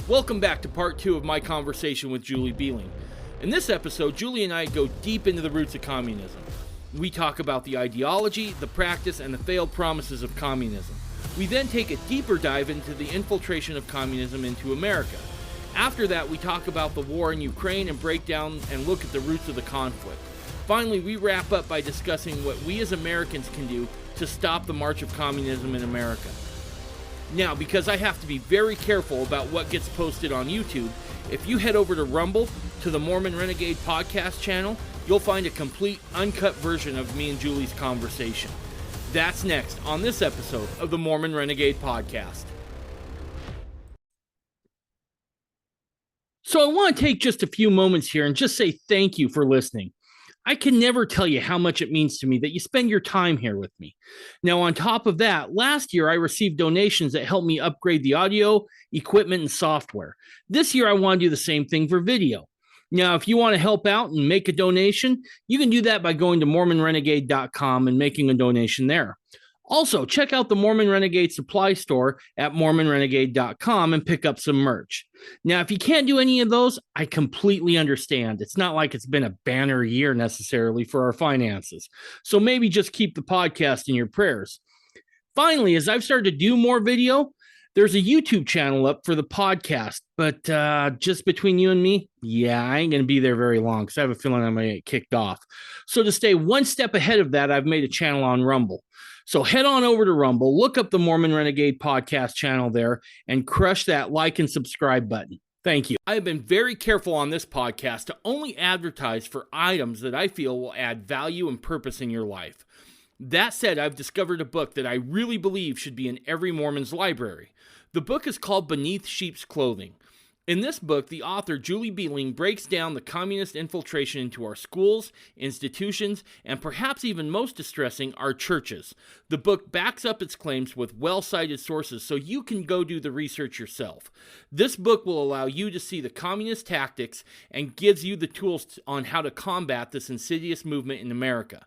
Welcome back to part 2 of my conversation with Julie Behling. In this episode, Julie and I go deep into the roots of communism. We talk about the ideology, the practice, and the failed promises of communism. We then take a deeper dive into the infiltration of communism into America. After that, we talk about the war in Ukraine and break down and look at the roots of the conflict. Finally, we wrap up by discussing what we as Americans can do to stop the march of communism in America. Now, because I have to be very careful about what gets posted on YouTube, if you head over to Rumble, to the Mormon Renegade Podcast channel, you'll find a complete, uncut version of me and Julie's conversation. That's next on this episode of the Mormon Renegade Podcast. So I want to take just a few moments here and just say thank you for listening. I can never tell you how much it means to me that you spend your time here with me. Now, on top of that, last year I received donations that helped me upgrade the audio, equipment, and software. This year I want to do the same thing for video. Now, if you want to help out and make a donation, you can do that by going to MormonRenegade.com and making a donation there. Also, check out the Mormon Renegade supply store at MormonRenegade.com and pick up some merch. Now, if you can't do any of those, I completely understand. It's not like it's been a banner year necessarily for our finances. So maybe just keep the podcast in your prayers. Finally, as I've started to do more video, there's a YouTube channel up for the podcast. But just between you and me, I ain't going to be there very long because I have a feeling I'm going to get kicked off. So to stay one step ahead of that, I've made a channel on Rumble. So head on over to Rumble, look up the Mormon Renegade Podcast channel there, and crush that like and subscribe button. Thank you. I have been very careful on this podcast to only advertise for items that I feel will add value and purpose in your life. That said, I've discovered a book that I really believe should be in every Mormon's library. The book is called Beneath Sheep's Clothing. In this book, the author, Julie Behling, breaks down the communist infiltration into our schools, institutions, and perhaps even most distressing, our churches. The book backs up its claims with well-cited sources so you can go do the research yourself. This book will allow you to see the communist tactics and gives you the tools on how to combat this insidious movement in America.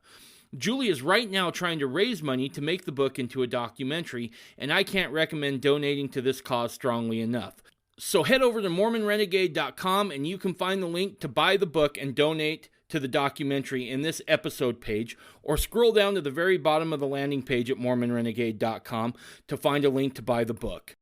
Julie is right now trying to raise money to make the book into a documentary, and I can't recommend donating to this cause strongly enough. So head over to MormonRenegade.com and you can find the link to buy the book and donate to the documentary in this episode page, or scroll down to the very bottom of the landing page at MormonRenegade.com to find a link to buy the book.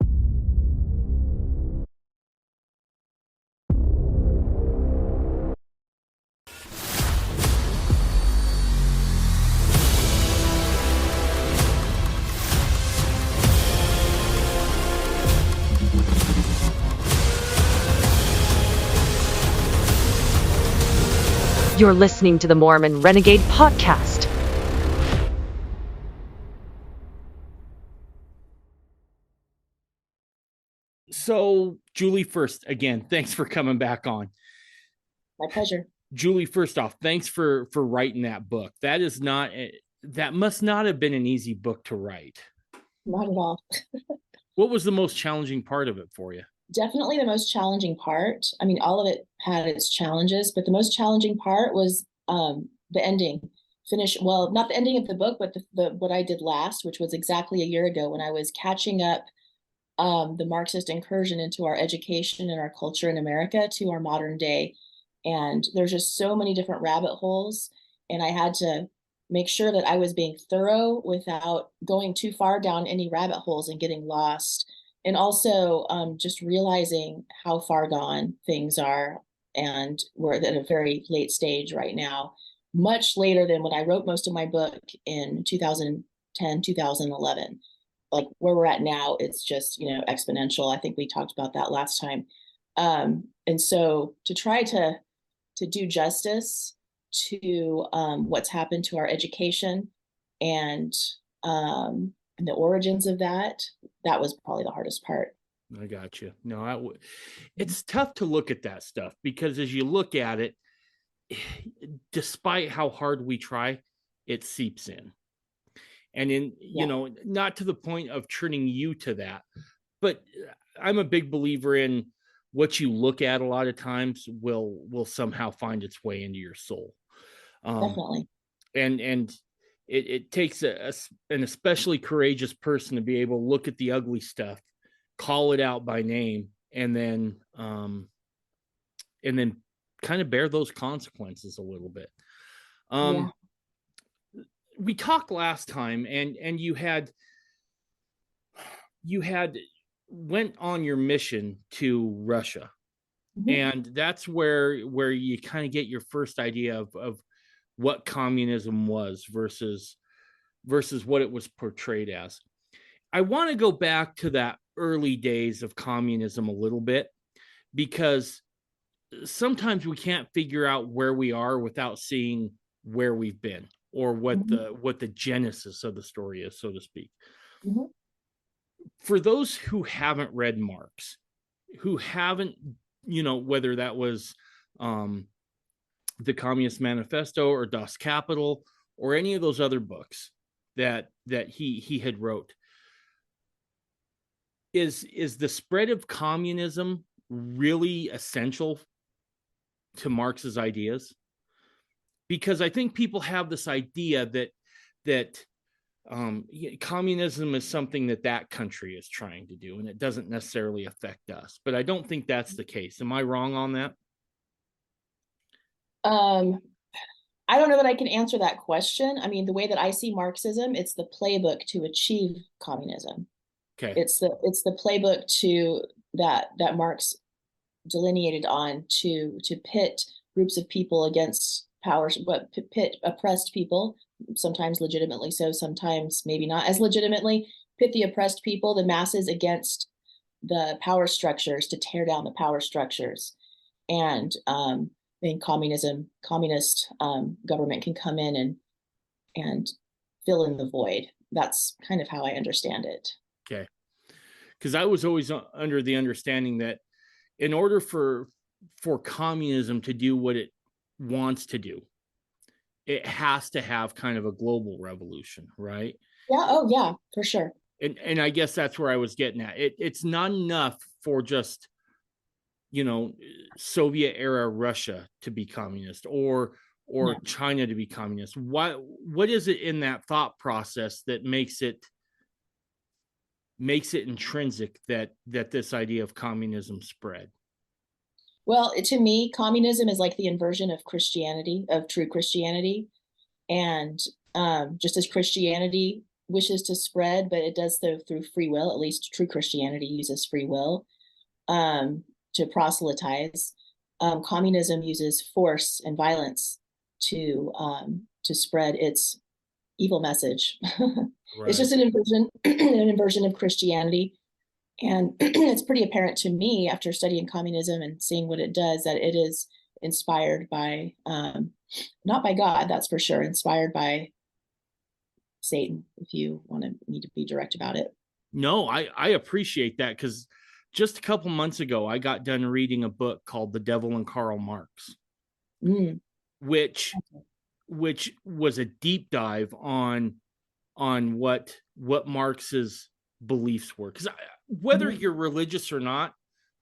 You're listening to the Mormon Renegade Podcast. So, Julie, first, again, thanks for coming back on. My pleasure. Julie, first off, thanks for writing that book. That must not have been an easy book to write. Not at all. What was the most challenging part of it for you? Definitely the most challenging part. I mean, all of it had its challenges, but the most challenging part was the ending. Not the ending of the book, but the what I did last, which was exactly a year ago when I was catching up the Marxist incursion into our education and our culture in America to our modern day. And there's just so many different rabbit holes, and I had to make sure that I was being thorough without going too far down any rabbit holes and getting lost. And also just realizing how far gone things are, and we're at a very late stage right now, much later than when I wrote most of my book in 2010, 2011. Like where we're at now, it's just, exponential. I think we talked about that last time. And so to try to do justice to what's happened to our education and the origins of that was probably the hardest part. I got you. No, it's tough to look at that stuff because as you look at it, despite how hard we try, it seeps in. And not to the point of turning you to that, but I'm a big believer in what you look at a lot of times will somehow find its way into your soul. Definitely. And it takes an especially courageous person to be able to look at the ugly stuff, call it out by name, and then kind of bear those consequences a little bit. Yeah. We talked last time, and you had went on your mission to Russia. Mhm. And that's where you kind of get your first idea of what communism was versus what it was portrayed as. I want to go back to that early days of communism a little bit, because sometimes we can't figure out where we are without seeing where we've been, or what the genesis of the story is, so to speak. Mhm. For those who haven't read Marx, who haven't, whether that was the Communist Manifesto or Das Kapital or any of those other books that he had wrote, is the spread of communism really essential to Marx's ideas? Because I think people have this idea that communism is something that country is trying to do, and it doesn't necessarily affect us. But I don't think that's the case. Am I wrong on that? I don't know that I can answer that question. I mean, the way that I see Marxism, it's the playbook to achieve communism. Okay. It's the playbook that Marx delineated on to pit groups of people against powers, but pit oppressed people, sometimes legitimately so, sometimes maybe not as legitimately, pit the oppressed people, the masses, against the power structures, to tear down the power structures. And then communist government can come in and fill in the void. That's kind of how I understand it. Okay. Because I was always under the understanding that in order for communism to do what it wants to do, it has to have kind of a global revolution, right? Yeah. Oh, yeah, for sure. And I guess that's where I was getting at. It's not enough for just, Soviet era Russia to be communist, or No. China to be communist. What is it in that thought process that makes it intrinsic that this idea of communism spread? Well, to me, communism is like the inversion of Christianity, of true Christianity. And just as Christianity wishes to spread, but it does so through free will, at least true Christianity uses free will to proselytize. Communism uses force and violence to spread its evil message. Right. It's just an inversion of Christianity. And it's pretty apparent to me, after studying communism and seeing what it does, that it is inspired by, not by God, that's for sure, inspired by Satan, if you want me to be direct about it. No, I appreciate that, because just a couple months ago, I got done reading a book called The Devil and Karl Marx, which was a deep dive on what Marx's beliefs were. Because whether you're religious or not,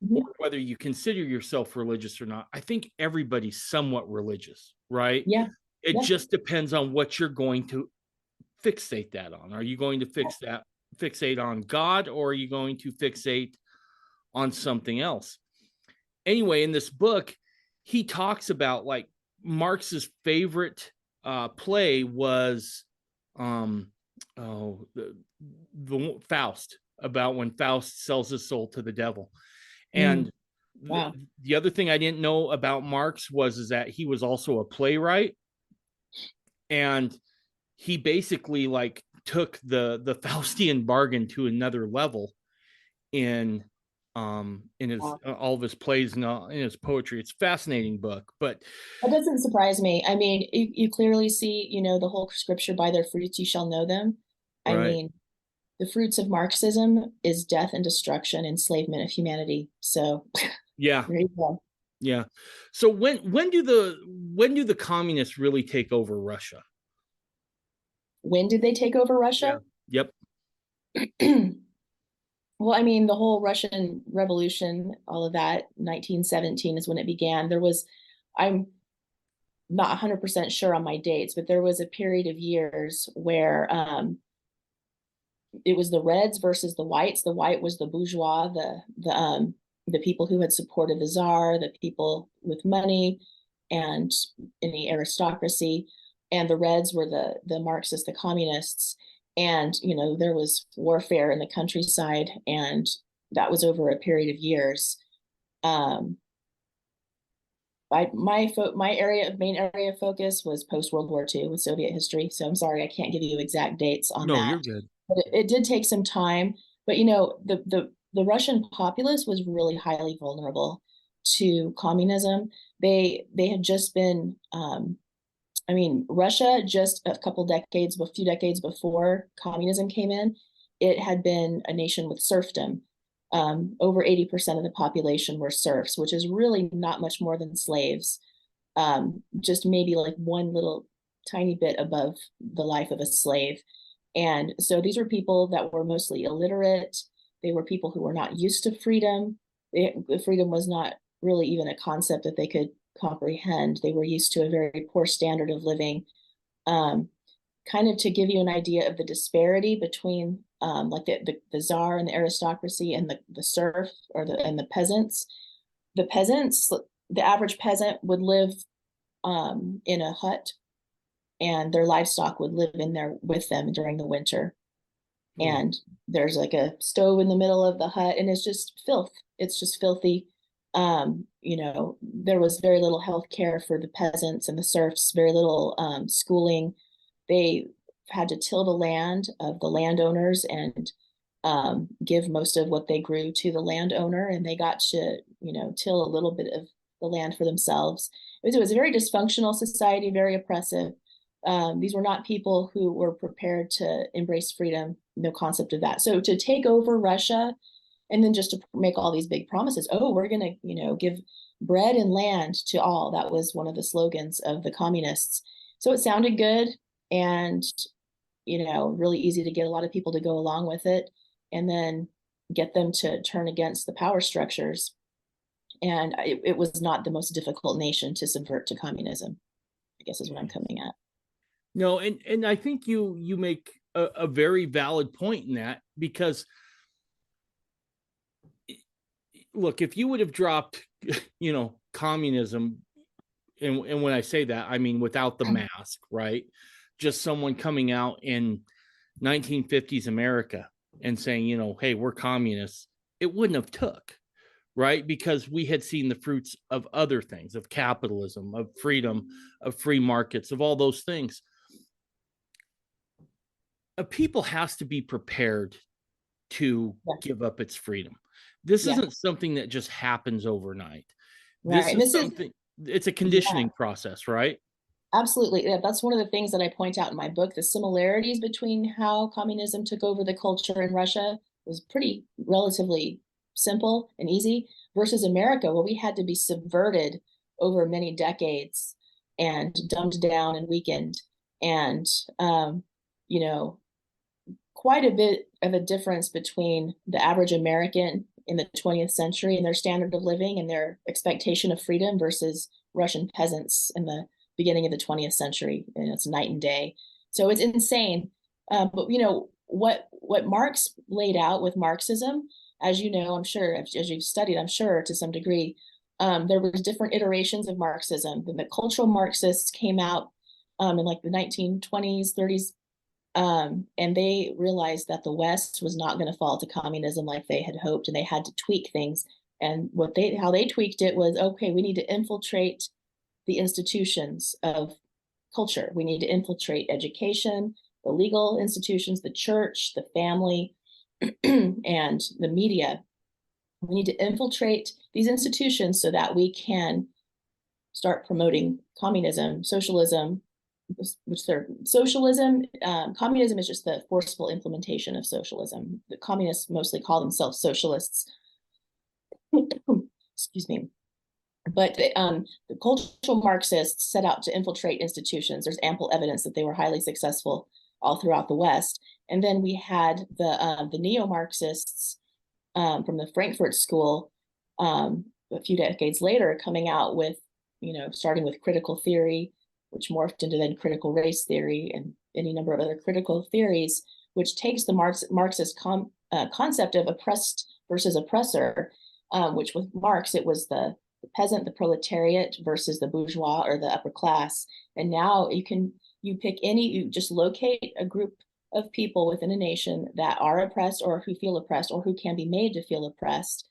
or whether you consider yourself religious or not, I think everybody's somewhat religious, right? Yeah. It just depends on what you're going to fixate that on. Are you going to fixate on God, or are you going to fixate on something else? Anyway, in this book, he talks about, like, Marx's favorite play was the Faust, about when Faust sells his soul to the devil. And wow. The other thing I didn't know about Marx is that he was also a playwright, and he basically, like, took the Faustian bargain to another level in his all of his plays and in his poetry. It's a fascinating book. But that doesn't surprise me. I mean, you clearly see, the whole scripture, by their fruits you shall know them. I mean, the fruits of Marxism is death and destruction, enslavement of humanity. So yeah, there you go. Yeah. So when do the communists really take over Russia? When did they take over Russia? Yeah. Yep. Well, I mean, the whole Russian Revolution, all of that, 1917 is when it began. I'm not 100% sure on my dates, but there was a period of years where it was the Reds versus the Whites. The white was the bourgeois, the people who had supported the czar, the people with money, and any aristocracy, and the Reds were the Marxists, the communists. And there was warfare in the countryside, and that was over a period of years. My main area of focus was post World War II with Soviet history. So I'm sorry, I can't give you exact dates on that. No, you're good. But it did take some time. But the Russian populace was really highly vulnerable to communism. They had just been, Russia, just a few decades before communism came in, it had been a nation with serfdom. Over 80% of the population were serfs, which is really not much more than slaves. Just maybe like one little tiny bit above the life of a slave. And so these were people that were mostly illiterate. They were people who were not used to freedom. Freedom was not really even a concept that they could comprehend. They were used to a very poor standard of living. Kind of to give you an idea of the disparity between like the czar and the aristocracy and the serf and the peasants. The average peasant would live in a hut, and their livestock would live in there with them during the winter. And there's like a stove in the middle of the hut, and it's just filth. It's just filthy. There was very little health care for the peasants and the serfs, very little schooling. They had to till the land of the landowners and give most of what they grew to the landowner, and they got to, till a little bit of the land for themselves. It was a very dysfunctional society, very oppressive. These were not people who were prepared to embrace freedom, no concept of that. So to take over Russia and then just to make all these big promises, we're going to, give bread and land to all. That was one of the slogans of the communists. So it sounded good and, really easy to get a lot of people to go along with it and then get them to turn against the power structures. And it was not the most difficult nation to subvert to communism, I guess is what I'm coming at. No, and I think you make a very valid point in that, because look, if you would have dropped, communism, and when I say that, I mean without the mask, right? Just someone coming out in 1950s America and saying, hey, we're communists, it wouldn't have took, right? Because we had seen the fruits of other things, of capitalism, of freedom, of free markets, of all those things. A people has to be prepared to give up its freedom. This isn't something that just happens overnight. Right. It's a conditioning process, right? Absolutely. Yeah, that's one of the things that I point out in my book. The similarities between how communism took over the culture in Russia was pretty relatively simple and easy versus America, where we had to be subverted over many decades and dumbed down and weakened. And, quite a bit of a difference between the average American in the 20th century and their standard of living and their expectation of freedom versus Russian peasants in the beginning of the 20th century. It's night and day. So it's insane. But what Marx laid out with Marxism, as you know, I'm sure, as you've studied, I'm sure to some degree, there was different iterations of Marxism. The cultural Marxists came out in like the 1920s, 30s, and they realized that the West was not going to fall to communism like they had hoped, and they had to tweak things. And how they tweaked it was, okay, we need to infiltrate the institutions of culture. We need to infiltrate education, the legal institutions, the church, the family, and the media. We need to infiltrate these institutions so that we can start promoting communism, socialism, communism is just the forceful implementation of socialism. The communists mostly call themselves socialists. Excuse me. But the cultural Marxists set out to infiltrate institutions. There's ample evidence that they were highly successful all throughout the West. And then we had the neo-Marxists from the Frankfurt School a few decades later coming out with, starting with critical theory, which morphed into then critical race theory and any number of other critical theories, which takes the Marxist concept of oppressed versus oppressor which with Marx, it was the peasant, the proletariat versus the bourgeois or the upper class. And now you just locate a group of people within a nation that are oppressed or who feel oppressed or who can be made to feel oppressed.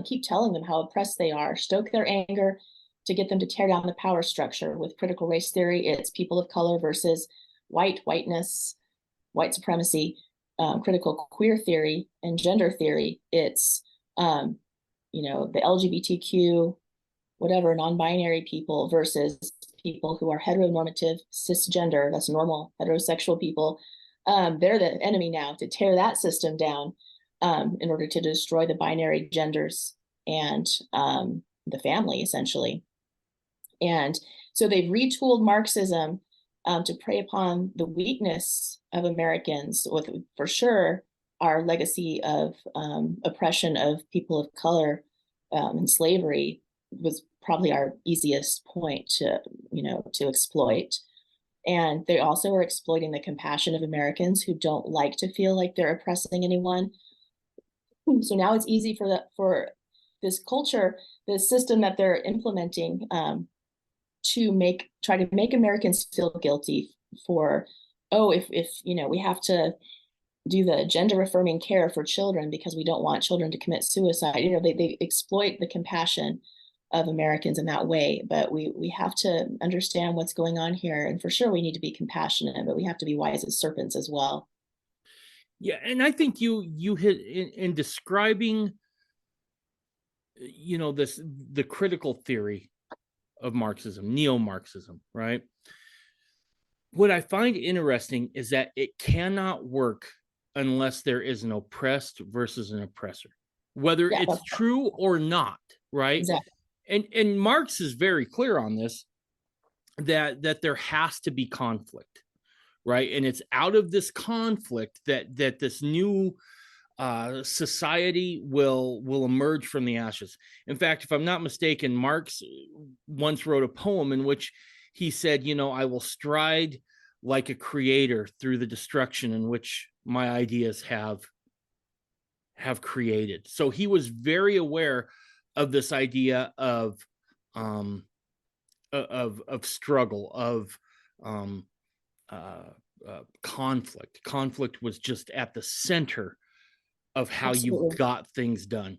Keep telling them how oppressed they are, stoke their anger to get them to tear down the power structure. With critical race theory, it's people of color versus whiteness, white supremacy. Critical queer theory and gender theory, it's the LGBTQ, whatever, non-binary people versus people who are heteronormative, cisgender, that's normal heterosexual people. They're the enemy now, to tear that system down in order to destroy the binary genders and the family, essentially. And so they've retooled Marxism to prey upon the weakness of Americans, with, for sure, our legacy of oppression of people of color and slavery was probably our easiest point to exploit. And they also are exploiting the compassion of Americans who don't like to feel like they're oppressing anyone. So now it's easy for this culture, the system that they're implementing, to try to make Americans feel guilty for, if we have to do the gender affirming care for children because we don't want children to commit suicide. They exploit the compassion of Americans in that way. But we have to understand what's going on here. And for sure, we need to be compassionate, but we have to be wise as serpents as well. Yeah, and I think you hit in describing, the critical theory of Marxism, neo-Marxism, right? What I find interesting is that it cannot work unless there is an oppressed versus an oppressor, whether it's true or not, right? Exactly. And Marx is very clear on this, that there has to be conflict, right? And it's out of this conflict that this new society will emerge from the ashes. In fact, if I'm not mistaken, Marx once wrote a poem in which he said, I will stride like a creator through the destruction in which my ideas have created. So he was very aware of this idea of struggle, of conflict. Conflict was just at the center of how Absolutely. you got things done,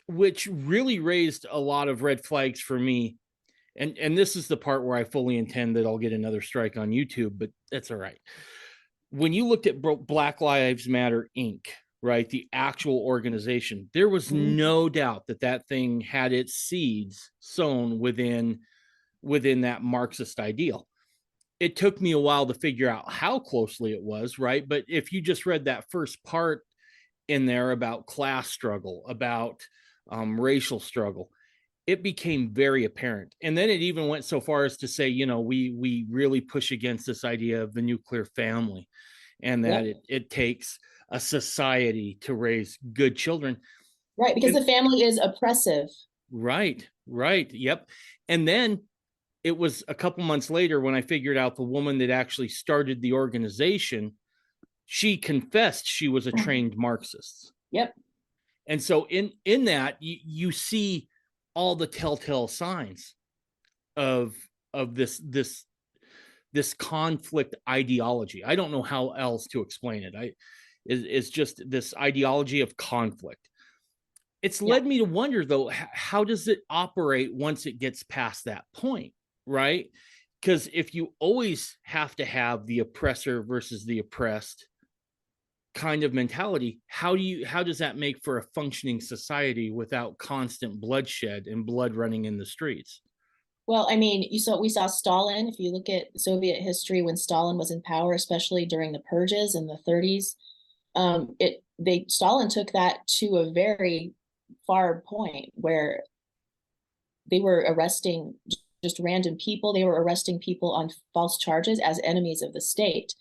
which really raised a lot of red flags for me. And this is the part where I fully intend that I'll get another strike on YouTube, but that's all right. When you looked at Black Lives Matter Inc., right, the actual organization, there was no doubt that thing had its seeds sown within that Marxist ideal. It took me a while to figure out how closely it was, right? But if you just read that first part in there about class struggle, about racial struggle, it became very apparent. And then it even went so far as to say, we really push against this idea of the nuclear family, and that it takes a society to raise good children. Right, because the family is oppressive. Right. Yep. And then it was a couple months later when I figured out the woman that actually started the organization, she confessed she was a trained Marxist. Yep. And so in that, you see all the telltale signs of this conflict ideology. I don't know how else to explain it. It's just this ideology of conflict. It's led me to wonder, though, how does it operate once it gets past that point, right? Because if you always have to have the oppressor versus the oppressed kind of mentality, how does that make for a functioning society without constant bloodshed and blood running in the streets? Well, I mean, we saw Stalin. If you look at Soviet history, when Stalin was in power, especially during the purges in the 30s, Stalin took that to a very far point where they were arresting just random people. They were arresting people on false charges as enemies of the state.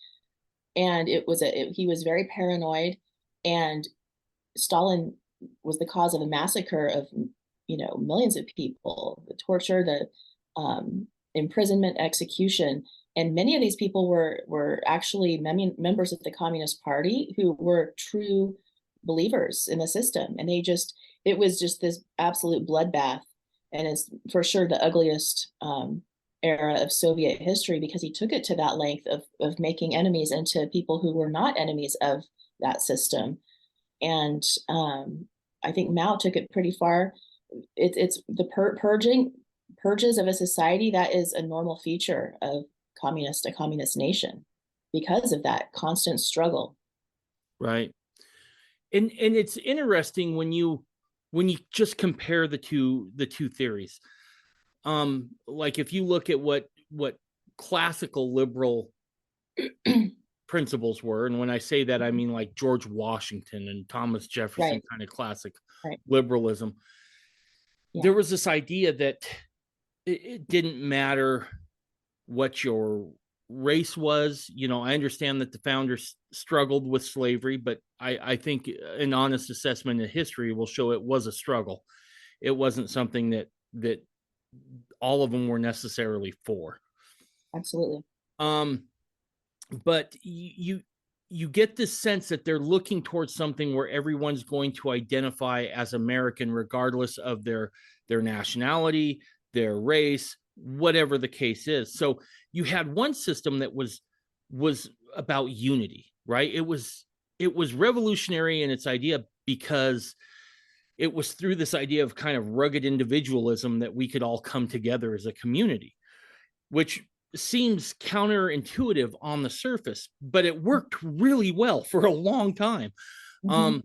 And he was very paranoid, and Stalin was the cause of a massacre of, millions of people, the torture, the imprisonment, execution. And many of these people were actually members of the Communist Party who were true believers in the system. And it was just this absolute bloodbath. And it's for sure the ugliest era of Soviet history, because he took it to that length of making enemies into people who were not enemies of that system. And I think Mao took it pretty far. It's the purges of a society that is a normal feature of a communist nation, because of that constant struggle. Right. And it's interesting when you just compare the two theories. Like if you look at what classical liberal principles were, and when I say that, I mean like George Washington and Thomas Jefferson, kind of classic liberalism. Yeah. There was this idea that it didn't matter what your race was. You know, I understand that the founders struggled with slavery, but I think an honest assessment of history will show it was a struggle. It wasn't something that all of them were necessarily for. Absolutely. But you get this sense that they're looking towards something where everyone's going to identify as American, regardless of their nationality, their race, whatever the case is. So you had one system that was about unity, right? It was revolutionary in its idea, because it was through this idea of kind of rugged individualism that we could all come together as a community, which seems counterintuitive on the surface, but it worked really well for a long time. And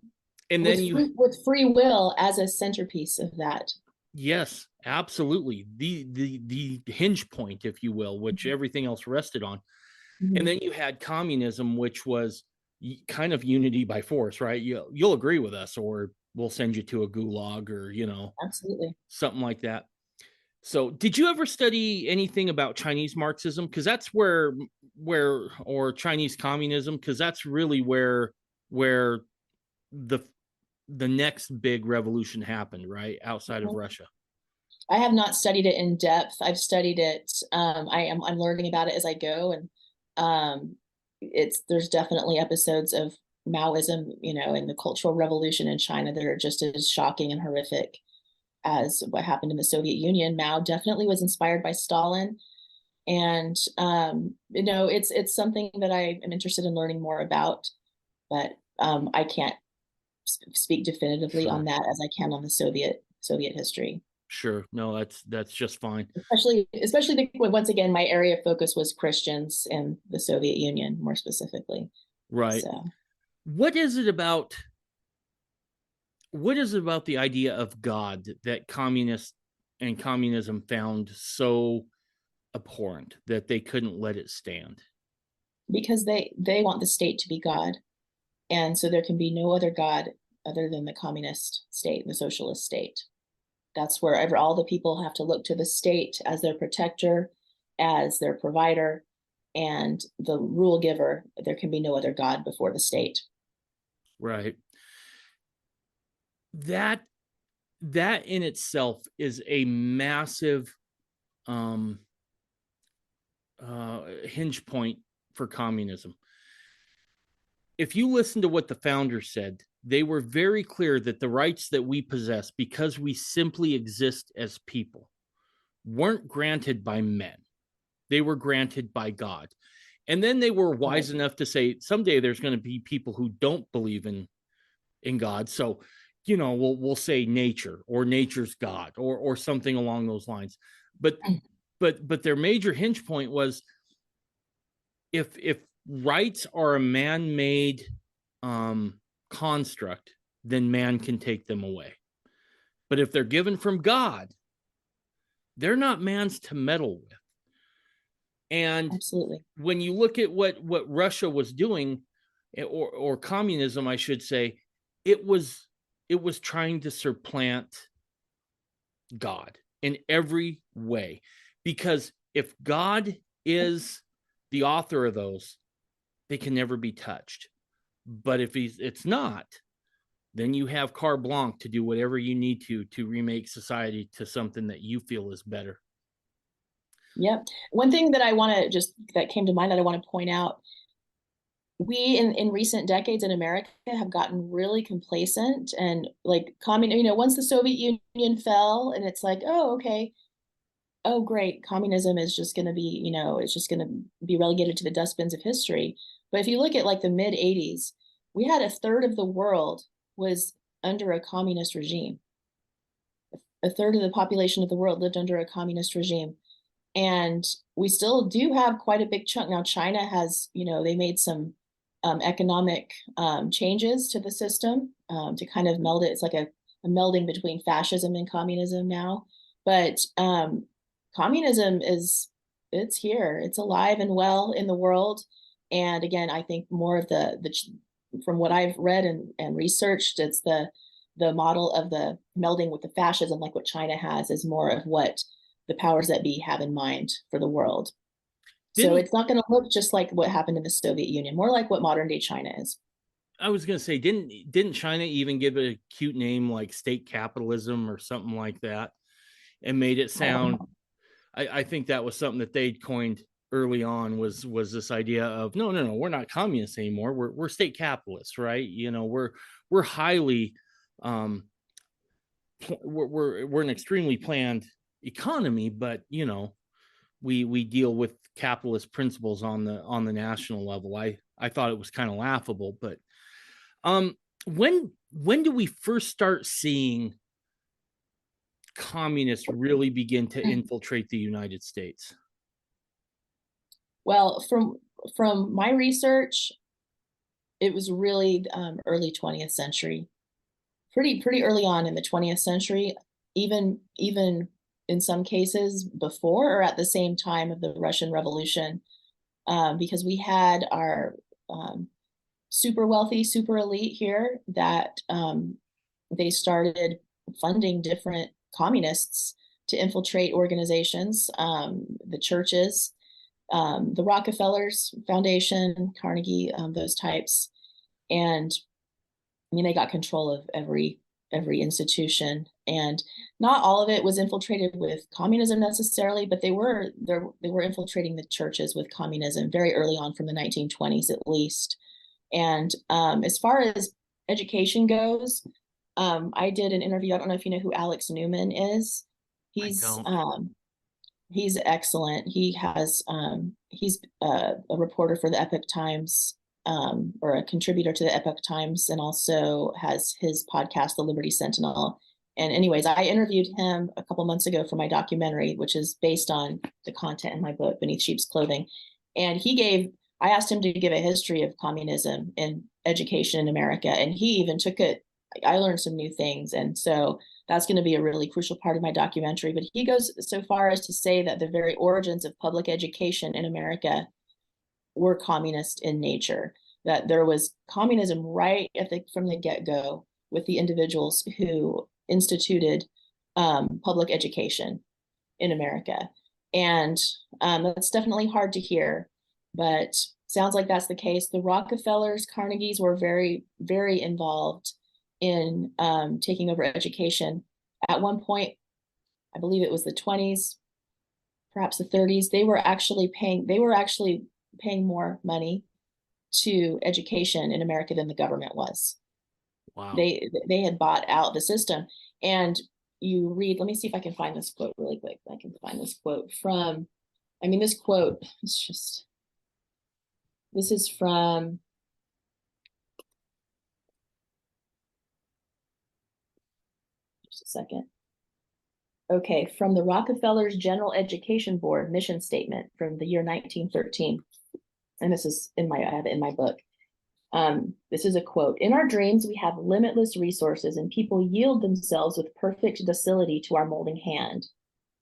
then with free will as a centerpiece of that. Yes, absolutely. The hinge point, if you will, which everything else rested on. And then you had communism, which was kind of unity by force, right? You'll agree with us, or we'll send you to a gulag, or, absolutely, something like that. So did you ever study anything about Chinese Marxism? Because that's where or Chinese communism, because that's really where the next big revolution happened, right? Outside of Russia. I have not studied it in depth. I've studied it. I'm learning about it as I go. And there's definitely episodes of Maoism, in the Cultural Revolution in China that are just as shocking and horrific as what happened in the Soviet Union. Mao definitely was inspired by Stalin. And, it's something that I am interested in learning more about, but I can't speak definitively on that as I can on the Soviet history. Sure. No, that's just fine. Especially once again, my area of focus was Christians in the Soviet Union, more specifically. Right. So. What is it about the idea of God that communists and communism found so abhorrent that they couldn't let it stand? Because they want the state to be God. And so there can be no other God other than the communist state, the socialist state. That's wherever all the people have to look to the state as their protector, as their provider, and the rule giver. There can be no other God before the state. Right. That in itself is a massive hinge point for communism. If you listen to what the founders said, they were very clear that the rights that we possess, because we simply exist as people, weren't granted by men. They were granted by God. And then they were wise enough to say, someday there's going to be people who don't believe in God. So, we'll say nature, or nature's God, or something along those lines. But their major hinge point was, if rights are a man-made construct, then man can take them away. But if they're given from God, they're not man's to meddle with. And absolutely, when you look at what Russia was doing, or communism, I should say, it was trying to supplant God in every way. Because if God is the author of those, they can never be touched. But if it's not, then you have carte blanche to do whatever you need to remake society to something that you feel is better. Yep. One thing that that came to mind that I want to point out, we in recent decades in America have gotten really complacent and like once the Soviet Union fell and it's like, oh, okay, oh, great, communism is just going to be, it's just going to be relegated to the dustbins of history. But if you look at like the mid 80s, we had a third of the world was under a communist regime. A third of the population of the world lived under a communist regime. And we still do have quite a big chunk. Now, China has, they made some economic changes to the system to kind of meld it. It's like a melding between fascism and communism now. But communism it's here. It's alive and well in the world. And again, I think more of the from what I've read and researched, it's the model of the melding with the fascism, like what China has, is more of what the powers that be have in mind for the world. So it's not going to look just like what happened in the Soviet Union, more like what modern day China is. I was going to say, didn't China even give it a cute name like state capitalism or something like that, and made it sound? I think that was something that they'd coined early on, was this idea of no, we're not communists anymore. We're state capitalists, right? We're highly we're an extremely planned economy, but we deal with capitalist principles on the national level. I thought it was kind of laughable, but when do we first start seeing communists really begin to infiltrate the United States? Well, from my research, it was really early 20th century, pretty early on in the 20th century, even in some cases before or at the same time of the Russian Revolution, because we had our super wealthy, super elite here that they started funding different communists to infiltrate organizations, the churches, the Rockefellers Foundation, Carnegie, those types. And I mean, they got control of every institution, and not all of it was infiltrated with communism necessarily, but they were infiltrating the churches with communism very early on, from the 1920s at least. And as far as education goes, I did an interview. I don't know if you know who Alex Newman is. He's excellent. He's a reporter for the Epoch Times, or a contributor to the Epoch Times, and also has his podcast, The Liberty Sentinel. And anyways, I interviewed him a couple months ago for my documentary, which is based on the content in my book, Beneath Sheep's Clothing. And I asked him to give a history of communism in education in America, and he even took it. I learned some new things. And so that's going to be a really crucial part of my documentary. But he goes so far as to say that the very origins of public education in America were communist in nature, that there was communism right from the get-go with the individuals who instituted public education in America. And that's definitely hard to hear, but sounds like that's the case. The Rockefellers, Carnegies were very, very involved in taking over education. At one point, I believe it was the 20s, perhaps the 30s, they were actually paying more money to education in America than the government was. Wow. They had bought out the system. And you read, let me see if I can find this quote really quick. I can find this quote from, this quote is this is from, just a second. Okay, from the Rockefellers General Education Board mission statement from the year 1913. And this is I have it in my book. This is a quote. "In our dreams, we have limitless resources, and people yield themselves with perfect docility to our molding hand.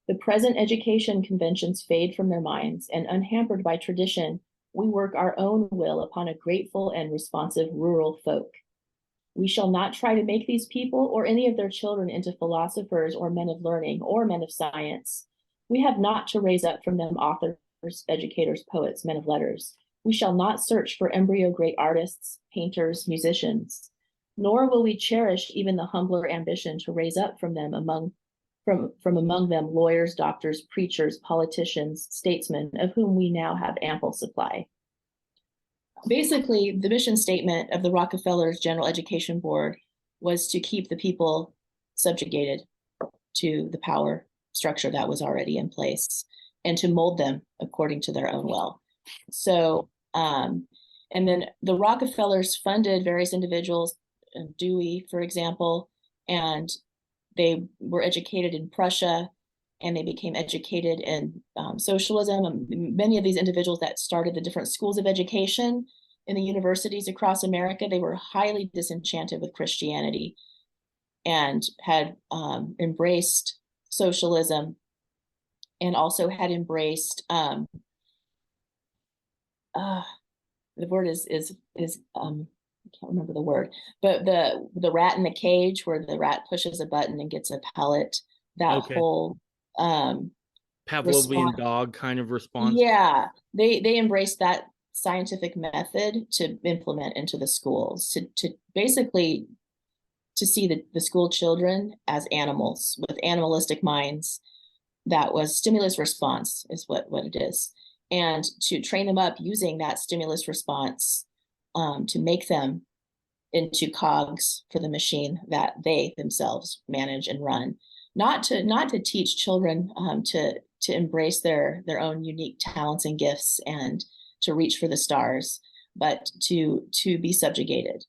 The present education conventions fade from their minds, and unhampered by tradition, we work our own will upon a grateful and responsive rural folk. We shall not try to make these people or any of their children into philosophers or men of learning or men of science. We have not to raise up from them authors, educators, poets, men of letters. We shall not search for embryo great artists, painters, musicians, nor will we cherish even the humbler ambition to raise up from them among them lawyers, doctors, preachers, politicians, statesmen, of whom we now have ample supply." basically, the mission statement of the Rockefeller's General Education Board was to keep the people subjugated to the power structure that was already in place and to mold them according to their own will. So, and then the Rockefellers funded various individuals, Dewey, for example, and they were educated in Prussia, and they became educated in socialism. Many of these individuals that started the different schools of education in the universities across America, they were highly disenchanted with Christianity and had embraced socialism, and also had embraced the word is I can't remember the word, but the rat in the cage, where the rat pushes a button and gets a pellet. That whole Pavlovian response. dog kind of response. Yeah, they embraced that scientific method to implement into the schools, to basically to see the school children as animals with animalistic minds. That was stimulus response is what it is, and to train them up using that stimulus response to make them into cogs for the machine that they themselves manage and run. Not to teach children to embrace their own unique talents and gifts and to reach for the stars, but to be subjugated.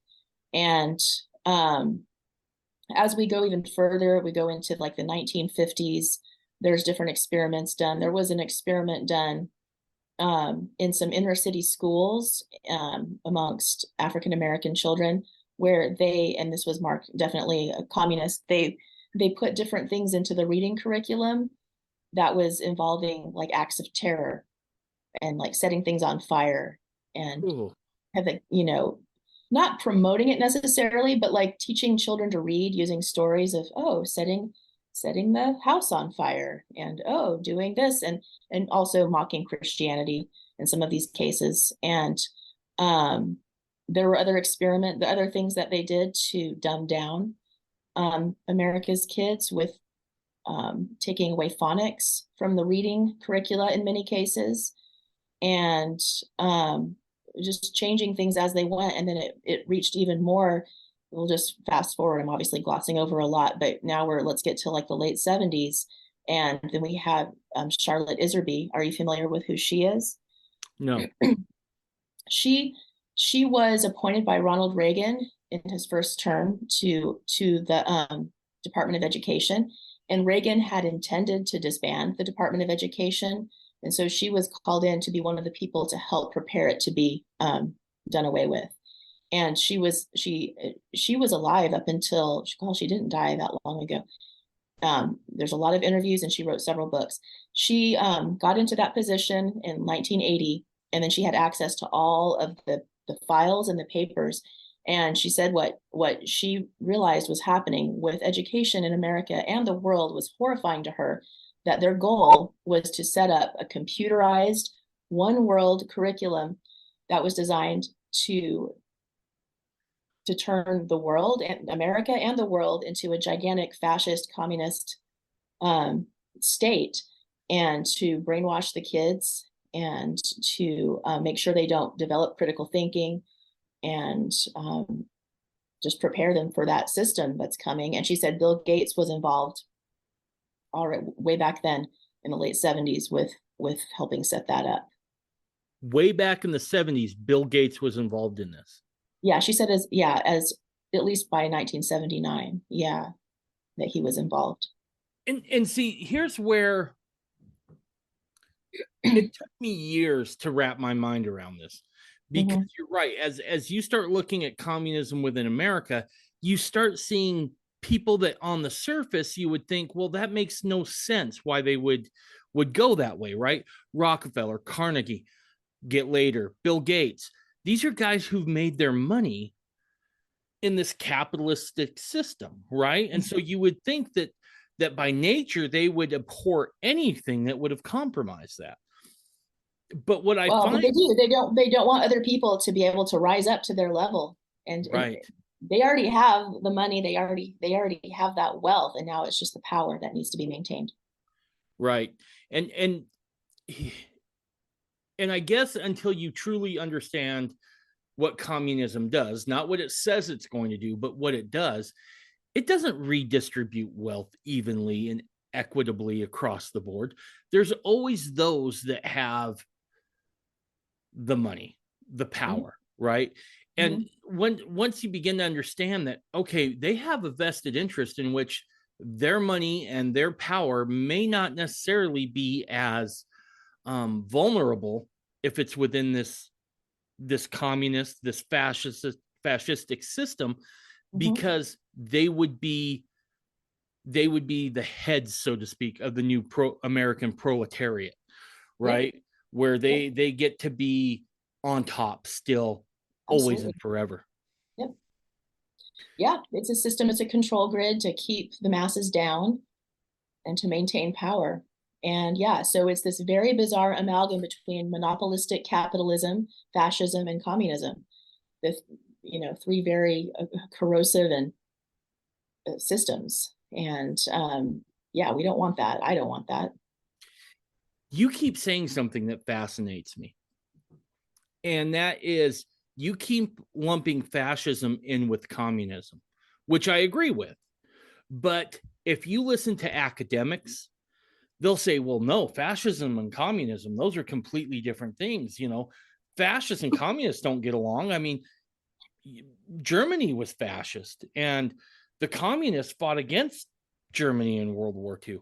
And as we go even further, we go into like the 1950s. There's different experiments done. There was an experiment done in some inner city schools amongst African American children, where and this was marked definitely a communist, they put different things into the reading curriculum that was involving like acts of terror and like setting things on fire and have not promoting it necessarily, but like teaching children to read using stories of setting the house on fire and doing this, and also mocking Christianity in some of these cases. And there were the other things that they did to dumb down America's kids with taking away phonics from the reading curricula in many cases, and just changing things as they went. And then it reached even more. We'll just fast forward. I'm obviously glossing over a lot, but now let's get to like the late 70s. And then we have Charlotte Iserby. Are you familiar with who she is? No. She was appointed by Ronald Reagan in his first term to the Department of Education. And Reagan had intended to disband the Department of Education. And so she was called in to be one of the people to help prepare it to be done away with. And she was alive up until she didn't die that long ago. There's a lot of interviews, and she wrote several books. She got into that position in 1980, and then she had access to all of the files and the papers. And she said what she realized was happening with education in America and the world was horrifying to her, that their goal was to set up a computerized one world curriculum that was designed to turn the world and America and the world into a gigantic fascist communist state, and to brainwash the kids and to make sure they don't develop critical thinking, and just prepare them for that system that's coming. And she said Bill Gates was involved already way back then in the late 70s with helping set that up. Way back in the 70s, Bill Gates was involved in this. Yeah, she said as at least by 1979, that he was involved. And see, here's where it took me years to wrap my mind around this, because you're right. As you start looking at communism within America, you start seeing people that on the surface you would think, well, that makes no sense why they would go that way, right? Rockefeller, Carnegie, get later, Bill Gates. These are guys who've made their money in this capitalistic system, right? And so you would think that by nature they would abhor anything that would have compromised that. But what I find, but they do. They don't want other people to be able to rise up to their level, and they already have the money. They already have that wealth, and now it's just the power that needs to be maintained. Right, and I guess until you truly understand what communism does, not what it says it's going to do, but what it does. It doesn't redistribute wealth evenly and equitably across the board. There's always those that have the money, the power, right? And once you begin to understand that, okay, they have a vested interest in which their money and their power may not necessarily be as vulnerable if it's within this communist, this fascistic system, because they would be the heads, so to speak, of the new American proletariat, right? Yep. Where they get to be on top still, always and forever. Yep. Yeah, it's a system, it's a control grid to keep the masses down and to maintain power. And yeah, so it's this very bizarre amalgam between monopolistic capitalism, fascism, and communism. The three very corrosive and systems. And yeah, we don't want that. I don't want that. You keep saying something that fascinates me. And that is, you keep lumping fascism in with communism, which I agree with. But if you listen to academics, they'll say, well, no, fascism and communism, those are completely different things. Fascists and communists don't get along. I mean, Germany was fascist, and the communists fought against Germany in World War II.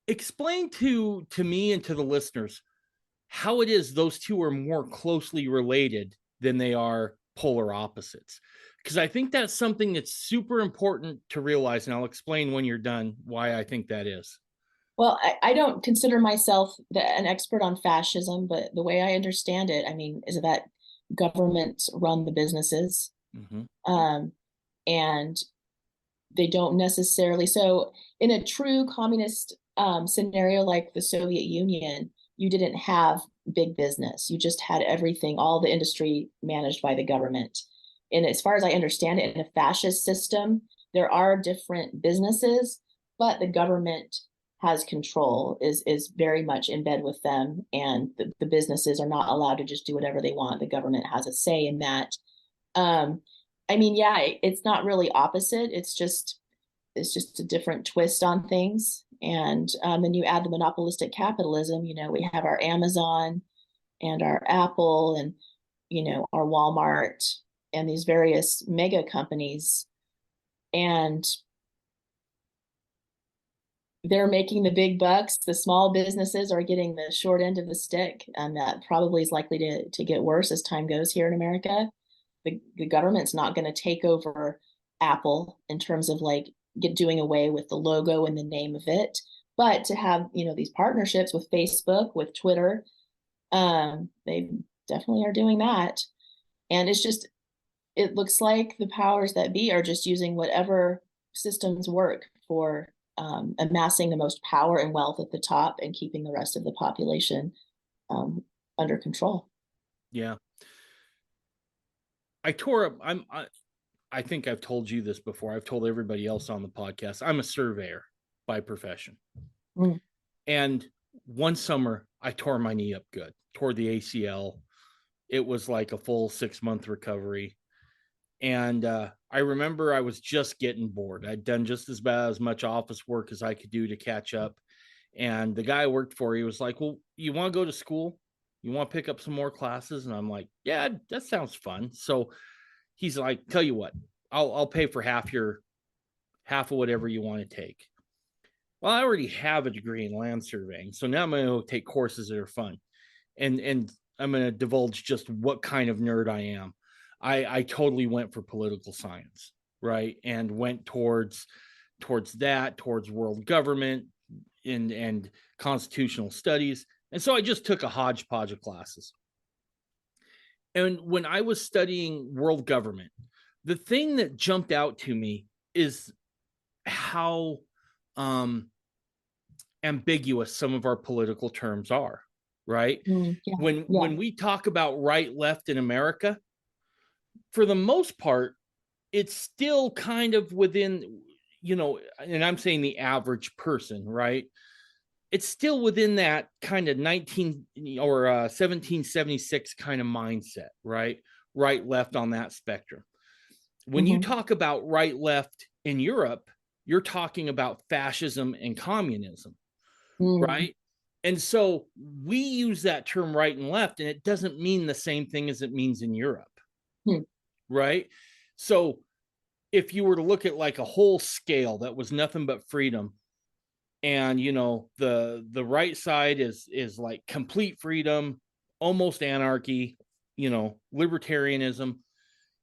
Explain to me and to the listeners how it is those two are more closely related than they are polar opposites. Because I think that's something that's super important to realize, and I'll explain when you're done why I think that is. Well, I don't consider myself an expert on fascism, but the way I understand it, I mean, is that governments run the businesses, and they don't necessarily. So in a true communist scenario like the Soviet Union, you didn't have big business. You just had everything, all the industry managed by the government. And as far as I understand it, in a fascist system, there are different businesses, but the government has control, is very much in bed with them, and the businesses are not allowed to just do whatever they want. The government has a say in that. I mean, yeah, it's not really opposite. It's just a different twist on things. And then you add the monopolistic capitalism. We have our Amazon and our Apple and our Walmart and these various mega companies, and they're making the big bucks. The small businesses are getting the short end of the stick, and that probably is likely to get worse as time goes here in America. The government's not going to take over Apple in terms of doing away with the logo and the name of it, but to have these partnerships with Facebook, with Twitter, they definitely are doing that. And it looks like the powers that be are just using whatever systems work for amassing the most power and wealth at the top and keeping the rest of the population under control. Yeah. I think I've told you this before. I've told everybody else on the podcast. I'm a surveyor by profession. And one summer I tore my knee up good, tore the ACL. It was like a full 6-month recovery. And I remember I was just getting bored. I'd done just as much office work as I could do to catch up. And the guy I worked for, he was like, well, you want to go to school? You want to pick up some more classes? And I'm like, yeah, that sounds fun. So he's like, tell you what, I'll pay for half of whatever you want to take. Well, I already have a degree in land surveying, so now I'm going to go take courses that are fun. And I'm going to divulge just what kind of nerd I am. I totally went for political science, right? And went towards world government and constitutional studies. And so I just took a hodgepodge of classes. And when I was studying world government, the thing that jumped out to me is how ambiguous some of our political terms are, right? When we talk about right, left in America, for the most part, it's still kind of within, and I'm saying the average person, right? It's still within that kind of 1776 kind of mindset, right? right left on that spectrum. When you talk about right left in Europe, you're talking about fascism and communism, right? And so we use that term right and left, and it doesn't mean the same thing as it means in Europe, right? So if you were to look at like a whole scale that was nothing but freedom, and the right side is like complete freedom, almost anarchy, libertarianism,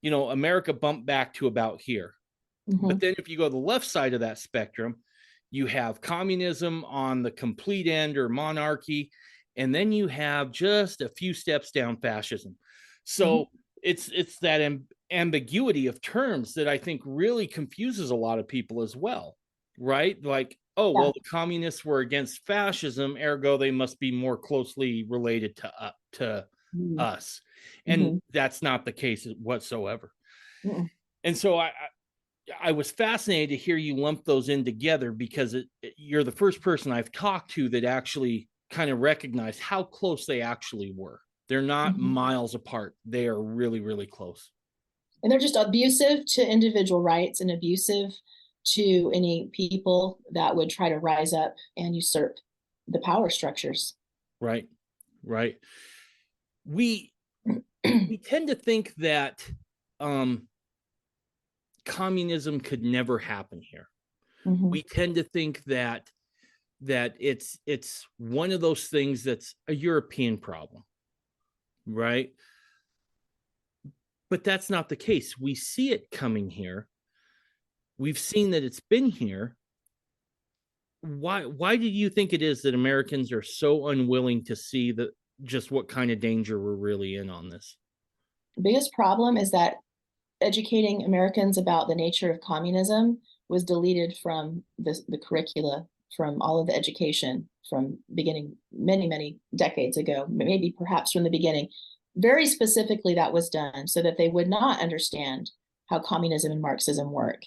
America bumped back to about here. But then if you go to the left side of that spectrum, you have communism on the complete end, or monarchy, and then you have just a few steps down fascism. So it's that ambiguity of terms that I think really confuses a lot of people as well, right? Like, oh, well, the communists were against fascism, ergo they must be more closely related to us. And that's not the case whatsoever. And so I was fascinated to hear you lump those in together, because you're the first person I've talked to that actually kind of recognized how close they actually were. They're not miles apart. They are really, really close. And they're just abusive to individual rights and abusive to any people that would try to rise up and usurp the power structures. Right. We tend to think that communism could never happen here. We tend to think that it's one of those things that's a European problem, right? But that's not the case. We see it coming here. We've seen that it's been here. Why do you think it is that Americans are so unwilling to see just what kind of danger we're really in on this? The biggest problem is that educating Americans about the nature of communism was deleted from the curricula, from all of the education from beginning many, many decades ago, maybe perhaps from the beginning. Very specifically, that was done so that they would not understand how communism and Marxism work.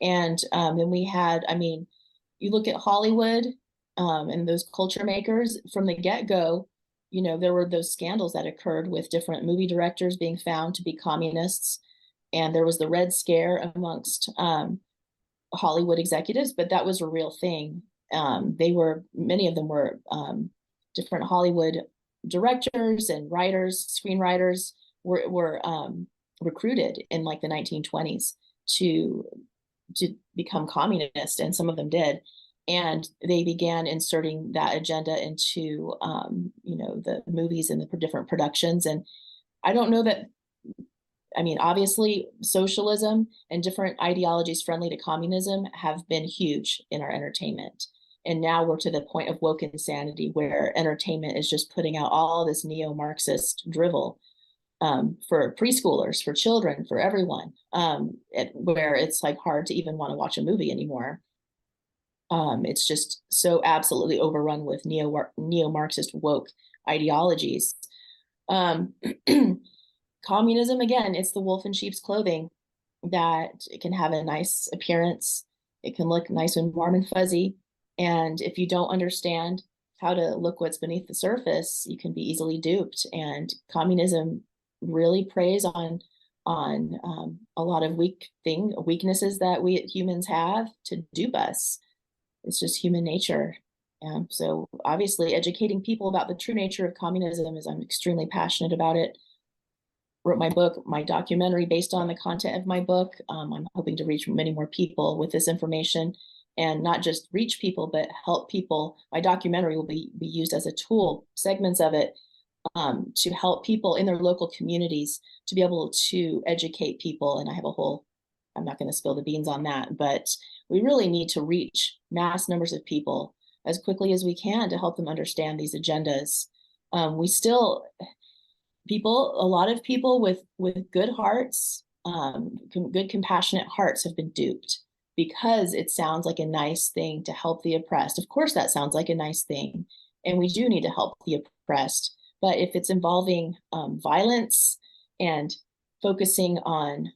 And then we had, you look at Hollywood and those culture makers from the get-go, there were those scandals that occurred with different movie directors being found to be communists. And there was the Red Scare amongst Hollywood executives, but that was a real thing. Many of them were different Hollywood directors and writers, screenwriters were recruited in like the 1920s to become communist, and some of them did. And they began inserting that agenda into, the movies and the different productions. And I don't know that, obviously socialism and different ideologies friendly to communism have been huge in our entertainment. And now we're to the point of woke insanity where entertainment is just putting out all this neo-Marxist drivel for preschoolers, for children, for everyone, where it's like hard to even want to watch a movie anymore. It's just so absolutely overrun with neo-Marxist woke ideologies. Communism, again, it's the wolf in sheep's clothing, that it can have a nice appearance. It can look nice and warm and fuzzy. And if you don't understand how to look what's beneath the surface, you can be easily duped. And communism really preys on a lot of weaknesses that we humans have to dupe us. It's just human nature. So obviously educating people about the true nature of communism I'm extremely passionate about it. Wrote my book, my documentary based on the content of my book. I'm hoping to reach many more people with this information, and not just reach people, but help people. My documentary will be used as a tool, segments of it, to help people in their local communities to be able to educate people. And I have I'm not going to spill the beans on that, but we really need to reach mass numbers of people as quickly as we can to help them understand these agendas. A lot of people with good hearts, good compassionate hearts have been duped because it sounds like a nice thing to help the oppressed. Of course, that sounds like a nice thing, and we do need to help the oppressed. But if it's involving violence and focusing on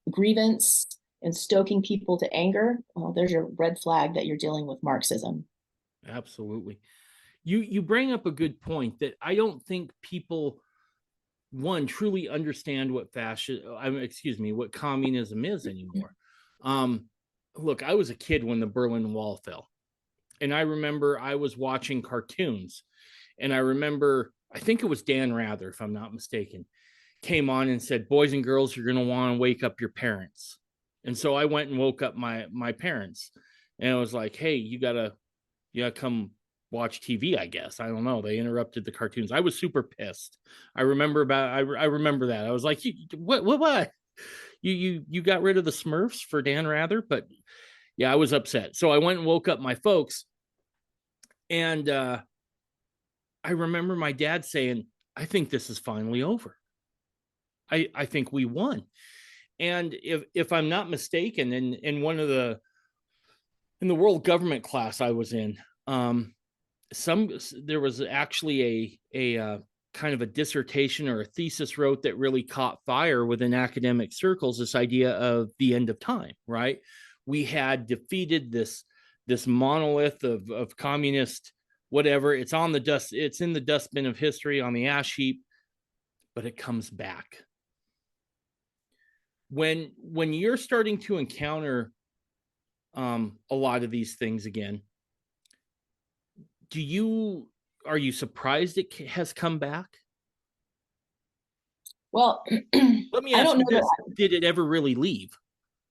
grievance and stoking people to anger, well, there's your red flag that you're dealing with Marxism. Absolutely. You bring up a good point that I don't think people one, truly understand what what communism is anymore. Look, I was a kid when the Berlin Wall fell, and I remember I was watching cartoons, and I remember, I think it was Dan Rather, if I'm not mistaken, came on and said, "Boys and girls, you're going to want to wake up your parents." And so I went and woke up my parents, and I was like, "Hey, you gotta come watch TV, I guess." I don't know. They interrupted the cartoons. I was super pissed. I remember that. I was like, what? You got rid of the Smurfs for Dan Rather? But yeah, I was upset. So I went and woke up my folks, and I remember my dad saying, "I think this is finally over. I think we won." And if I'm not mistaken, in one of the in the world government class I was in, there was actually a kind of a dissertation or a thesis wrote that really caught fire within academic circles, this idea of the end of time, right? We had defeated this monolith of communist whatever. It's on the dust, it's in the dustbin of history, on the ash heap, but it comes back. When you're starting to encounter a lot of these things again, are you surprised it has come back? Well, let me ask you this: did it ever really leave?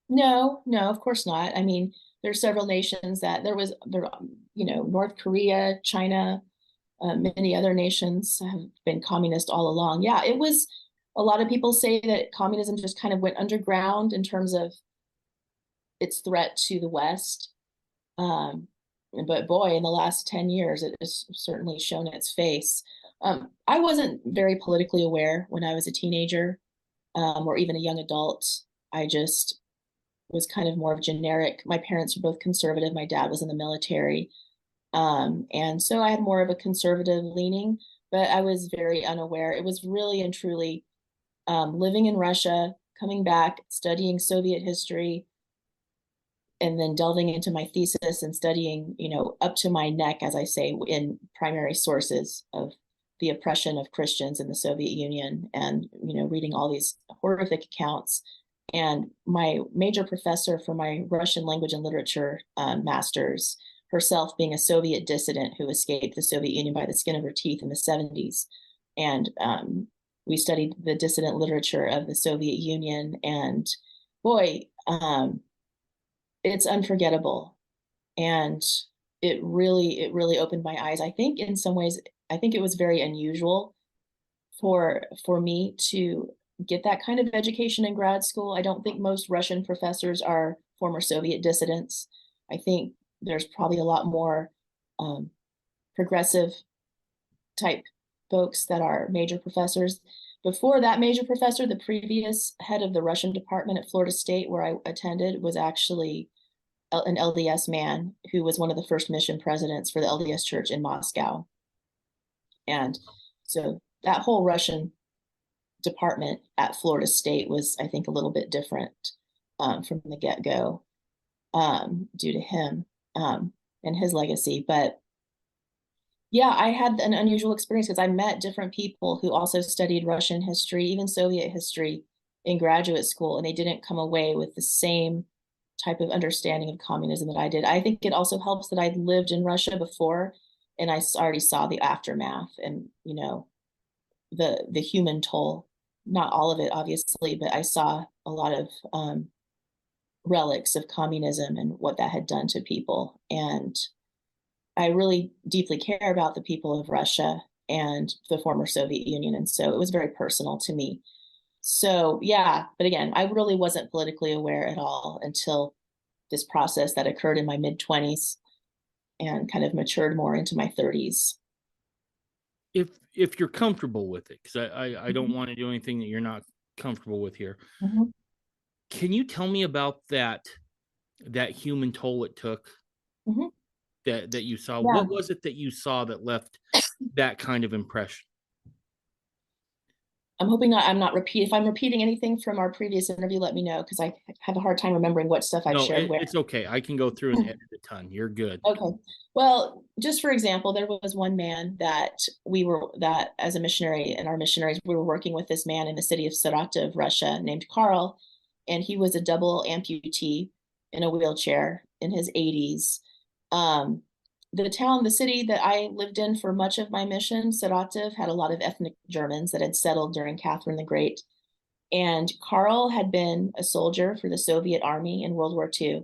No, of course not. I mean, there's several nations that North Korea, China, many other nations have been communist all along. Yeah, it was. A lot of people say that communism just kind of went underground in terms of its threat to the West. But boy, in the last 10 years, it has certainly shown its face. I wasn't very politically aware when I was a teenager, or even a young adult. I just was kind of more of generic. My parents were both conservative. My dad was in the military. And so I had more of a conservative leaning, but I was very unaware. It was really and truly living in Russia, coming back, studying Soviet history, and then delving into my thesis and studying, up to my neck, as I say, in primary sources of the oppression of Christians in the Soviet Union, and, reading all these horrific accounts. And my major professor for my Russian language and literature master's, herself being a Soviet dissident who escaped the Soviet Union by the skin of her teeth in the 70s. And we studied the dissident literature of the Soviet Union, and boy, it's unforgettable. And it really opened my eyes. I think in some ways, it was very unusual for me to get that kind of education in grad school. I don't think most Russian professors are former Soviet dissidents. I think there's probably a lot more progressive type folks that are major professors. Before that major professor, the previous head of the Russian department at Florida State, where I attended, was actually an LDS man who was one of the first mission presidents for the LDS Church in Moscow. And so that whole Russian department at Florida State was, I think, a little bit different from the get-go due to him and his legacy. But yeah, I had an unusual experience because I met different people who also studied Russian history, even Soviet history, in graduate school, and they didn't come away with the same type of understanding of communism that I did. I think it also helps that I'd lived in Russia before, and I already saw the aftermath and, the human toll. Not all of it, obviously, but I saw a lot of relics of communism and what that had done to people. And I really deeply care about the people of Russia and the former Soviet Union. And so it was very personal to me. So, yeah, but again, I really wasn't politically aware at all until this process that occurred in my mid-20s and kind of matured more into my 30s. If you're comfortable with it, because I don't want to do anything that you're not comfortable with here. Mm-hmm. Can you tell me about that human toll it took? Mm-hmm. that you saw? Yeah. What was it that you saw that left that kind of impression? I'm hoping not. I'm not repeat. If I'm repeating anything from our previous interview, let me know, because I have a hard time remembering what stuff I've No, shared where. it's okay. I can go through and edit a ton. You're good. Okay. Well, just for example, there was one man that as a missionary and our missionaries, we were working with this man in the city of Saratov, Russia, named Karl, and he was a double amputee in a wheelchair in his 80s. Um, the city that I lived in for much of my mission, Saratov, had a lot of ethnic Germans that had settled during Catherine the Great. And Karl had been a soldier for the Soviet army in World War II,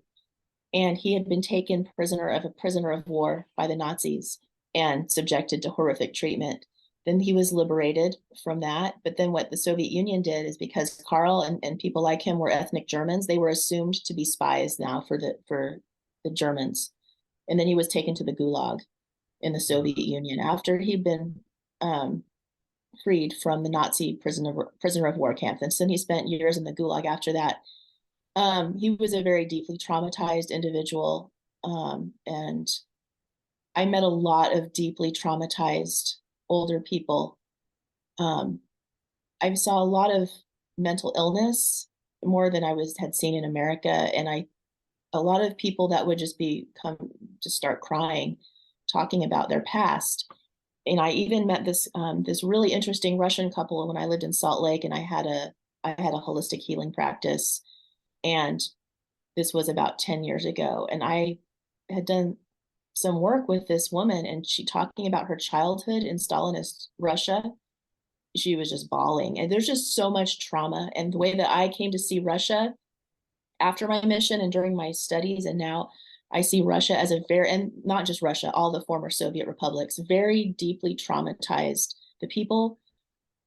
and he had been taken prisoner of war by the Nazis and subjected to horrific treatment. Then he was liberated from that. But then what the Soviet Union did is, because Karl and people like him were ethnic Germans, they were assumed to be spies now for the Germans. And then he was taken to the Gulag in the Soviet Union after he'd been freed from the Nazi prisoner of war camp. And so he spent years in the Gulag after that. He was a very deeply traumatized individual. And I met a lot of deeply traumatized older people. I saw a lot of mental illness, more than had seen in America. And a lot of people that would just start crying, talking about their past. And I even met this really interesting Russian couple when I lived in Salt Lake, and I had a holistic healing practice. And this was about 10 years ago. And I had done some work with this woman, and she talking about her childhood in Stalinist Russia. She was just bawling. And there's just so much trauma. And the way that I came to see Russia after my mission and during my studies, and now I see Russia as and not just Russia, all the former Soviet republics, very deeply traumatized. The people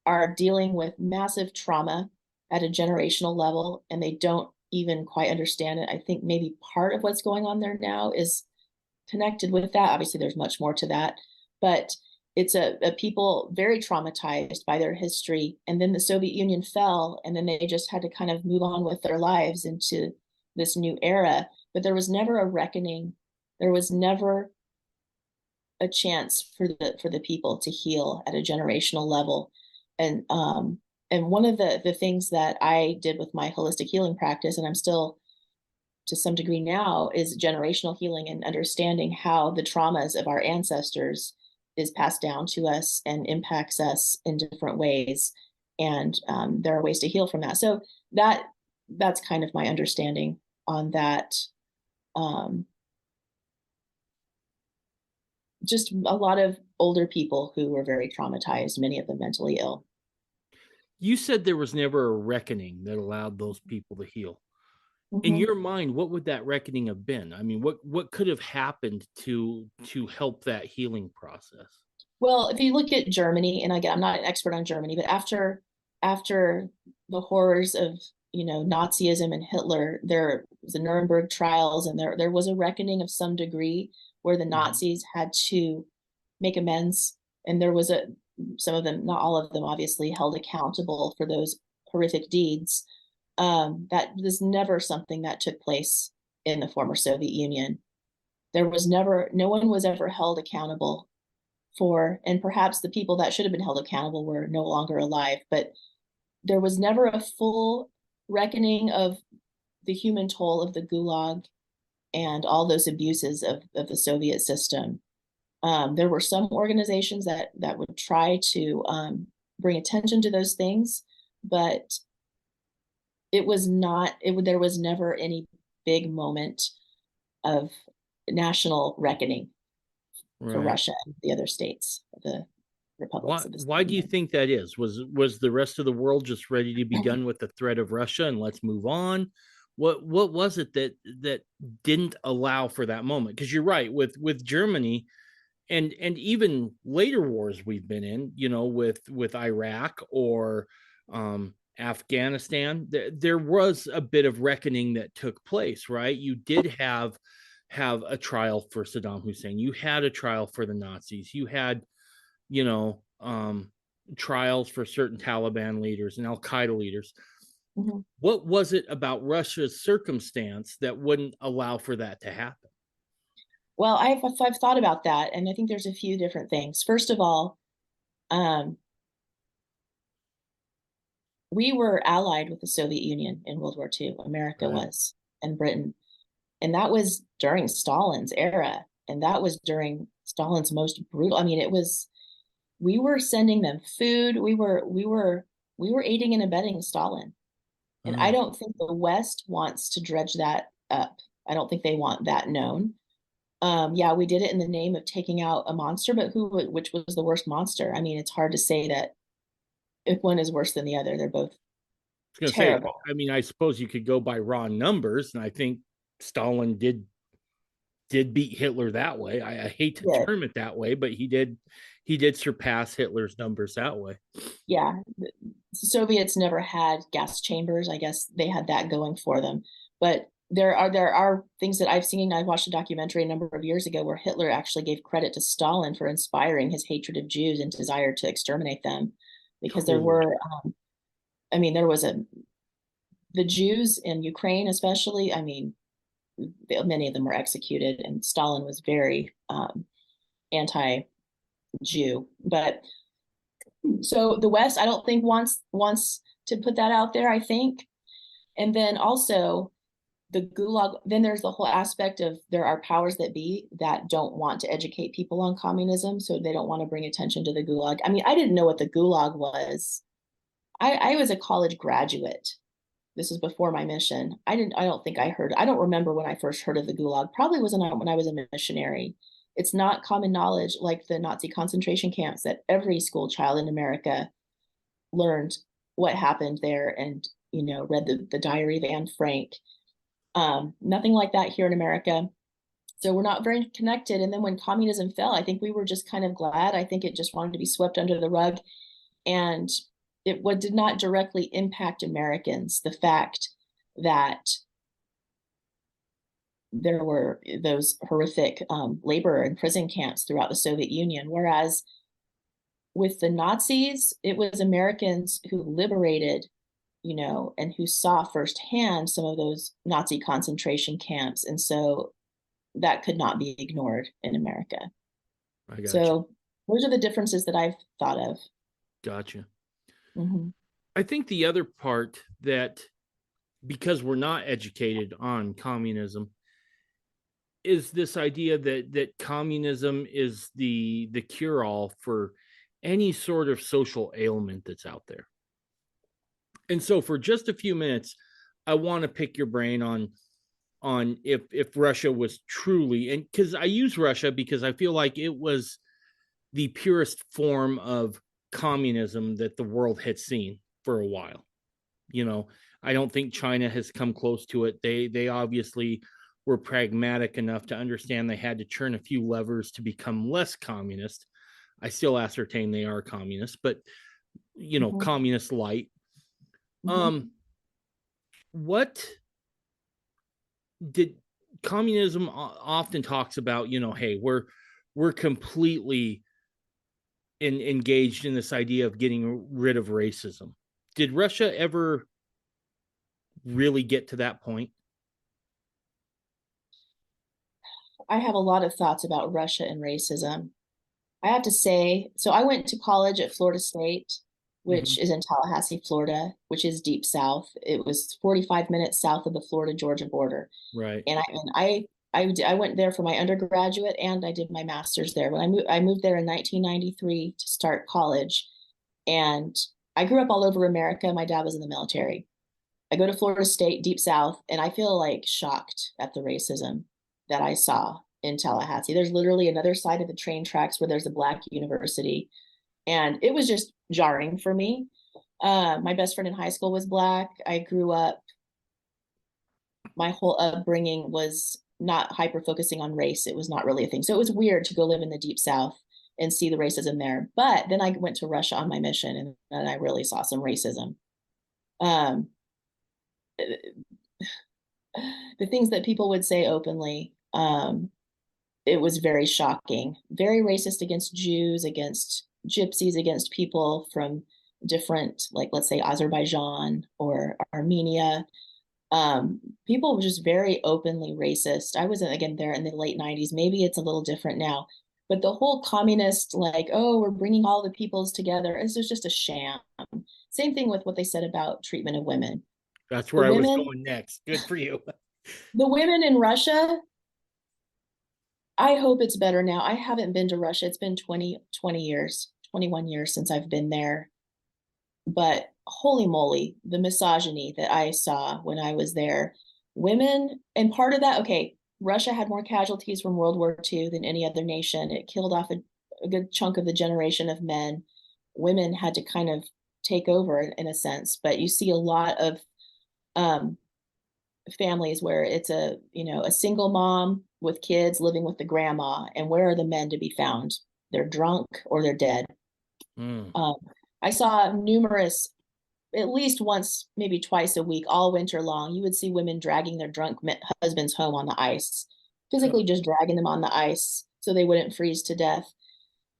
are dealing with massive trauma at a generational level, and they don't even quite understand it. I think maybe part of what's going on there now is connected with that. Obviously, there's much more to that, but it's a people very traumatized by their history. And then the Soviet Union fell, and then they just had to kind of move on with their lives into this new era. But there was never a reckoning. There was never a chance for the people to heal at a generational level. And one of the things that I did with my holistic healing practice, and I'm still to some degree now, is generational healing and understanding how the traumas of our ancestors is passed down to us and impacts us in different ways. And there are ways to heal from that. So that's kind of my understanding on that. Just a lot of older people who were very traumatized, many of them mentally ill. You said there was never a reckoning that allowed those people to heal. In your mind, what would that reckoning have been? I mean, what could have happened to help that healing process? Well, if you look at Germany, and again, I'm not an expert on Germany, but after the horrors of Nazism and Hitler, there was the Nuremberg trials, and there was a reckoning of some degree where the Nazis had to make amends, and there was some of them, not all of them, obviously held accountable for those horrific deeds. That was never something that took place in the former Soviet Union. No one was ever held accountable for, and perhaps the people that should have been held accountable were no longer alive, but there was never a full reckoning of the human toll of the Gulag and all those abuses of the Soviet system. There were some organizations that would try to bring attention to those things, but there was never any big moment of national reckoning for Russia and the other states, the republics. Why do you think that is? Was the rest of the world just ready to be done with the threat of Russia and let's move on? What was it that didn't allow for that moment? Because you're right, with Germany and even later wars we've been in, with Iraq or Afghanistan, there was a bit of reckoning that took place, right? You did have a trial for Saddam Hussein. You had a trial for the Nazis. You had, trials for certain Taliban leaders and Al-Qaeda leaders. Mm-hmm. What was it about Russia's circumstance that wouldn't allow for that to happen? Well, I've thought about that, and I think there's a few different things. First of all, we were allied with the Soviet Union in World War II. America Right. was, and Britain. And that was during Stalin's era. And that was during Stalin's most brutal. I mean, we were sending them food. We were aiding and abetting Stalin. And I Oh, don't think the West wants to dredge that up. I don't think they want that known. Yeah, we did it in the name of taking out a monster, but which was the worst monster? I mean, it's hard to say that if one is worse than the other. They're both I was going to say, terrible. I mean, I suppose you could go by raw numbers, and I think Stalin did beat Hitler that way. I hate to Yeah, term it that way, but he did surpass Hitler's numbers that way. yeah. The Soviets never had gas chambers. I guess they had that going for them. But there are things that I've seen. I watched a documentary a number of years ago where Hitler actually gave credit to Stalin for inspiring his hatred of Jews and desire to exterminate them, because there Holy, were, I mean, there was the Jews in Ukraine, especially. I mean, many of them were executed, and Stalin was very anti-Jew. But so the West, I don't think wants to put that out there. I think, and then also the Gulag. Then there's the whole aspect of there are powers that be that don't want to educate people on communism, so they don't want to bring attention to the Gulag. I mean, I didn't know what the Gulag was. I was a college graduate. This was before my mission. I don't think I heard. I don't remember when I first heard of the Gulag. Probably wasn't when I was a missionary. It's not common knowledge like the Nazi concentration camps that every school child in America learned what happened there, and read the diary of Anne Frank. Nothing like that here in America. So we're not very connected. And then when communism fell, I think we were just kind of glad. I think it just wanted to be swept under the rug. And what did not directly impact Americans, the fact that there were those horrific labor and prison camps throughout the Soviet Union. Whereas with the Nazis, it was Americans who liberated, and who saw firsthand some of those Nazi concentration camps. And so that could not be ignored in America. I got you. So those are the differences that I've thought of. Gotcha. Mm-hmm. I think the other part that, because we're not educated on communism, is this idea that communism is the cure-all for any sort of social ailment that's out there. And so for just a few minutes, I want to pick your brain on if Russia was truly, and because I use Russia because I feel like it was the purest form of communism that the world had seen for a while. I don't think China has come close to it. They obviously were pragmatic enough to understand they had to turn a few levers to become less communist. I still ascertain they are communist, but Mm-hmm. communist light. Mm-hmm. What did communism often talks about? Hey, we're completely engaged in this idea of getting rid of racism. Did Russia ever really get to that point? I have a lot of thoughts about Russia and racism. I have to say, so I went to college at Florida State, Mm-hmm. which is in Tallahassee, Florida, which is deep south. It was 45 minutes south of the Florida-Georgia border. Right. And I went there for my undergraduate, and I did my master's there. When I moved there in 1993 to start college, and I grew up all over America. My dad was in the military. I go to Florida State, deep south, and I feel like shocked at the racism that I saw in Tallahassee. There's literally another side of the train tracks where there's a Black university, and it was just jarring for me. My best friend in high school was Black. I grew up, my whole upbringing was not hyper focusing on race. It was not really a thing. So it was weird to go live in the deep south and see the racism there. But then I went to Russia on my mission, and I really saw some racism. Um, the things that people would say openly, it was very shocking, very racist against Jews, against gypsies, against people from different, like, let's say Azerbaijan or Armenia. People were just very openly racist. I was, again, there in the late 90s. Maybe it's a little different now, but the whole communist, like, oh, we're bringing all the peoples together, it's just a sham. same thing with what they said about treatment of women. That's The where I was women, going next. Good for you. the women in Russia, I hope it's better now. I haven't been to Russia. It's been 20 years, 21 years since I've been there. But holy moly, the misogyny that I saw when I was there. Women, and part of that, okay, Russia had more casualties from World War II than any other nation. It killed off a good chunk of the generation of men. Women had to kind of take over in a sense, but you see a lot of um, families where it's a single mom with kids living with the grandma, and where are the men to be found? They're drunk or they're dead. Um, I saw numerous, at least once, maybe twice a week, all winter long, you would see women dragging their drunk husbands home on the ice, physically just dragging them on the ice so they wouldn't freeze to death.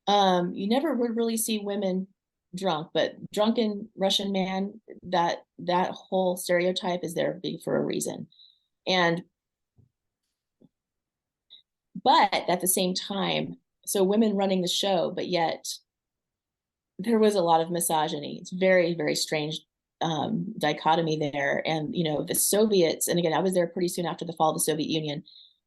You never would really see women drunk, but drunken Russian man, that whole stereotype is there for a reason. And but at the same time, so women running the show, but yet there was a lot of misogyny. It's very, very strange dichotomy there. And, the Soviets, and again, I was there pretty soon after the fall of the Soviet Union,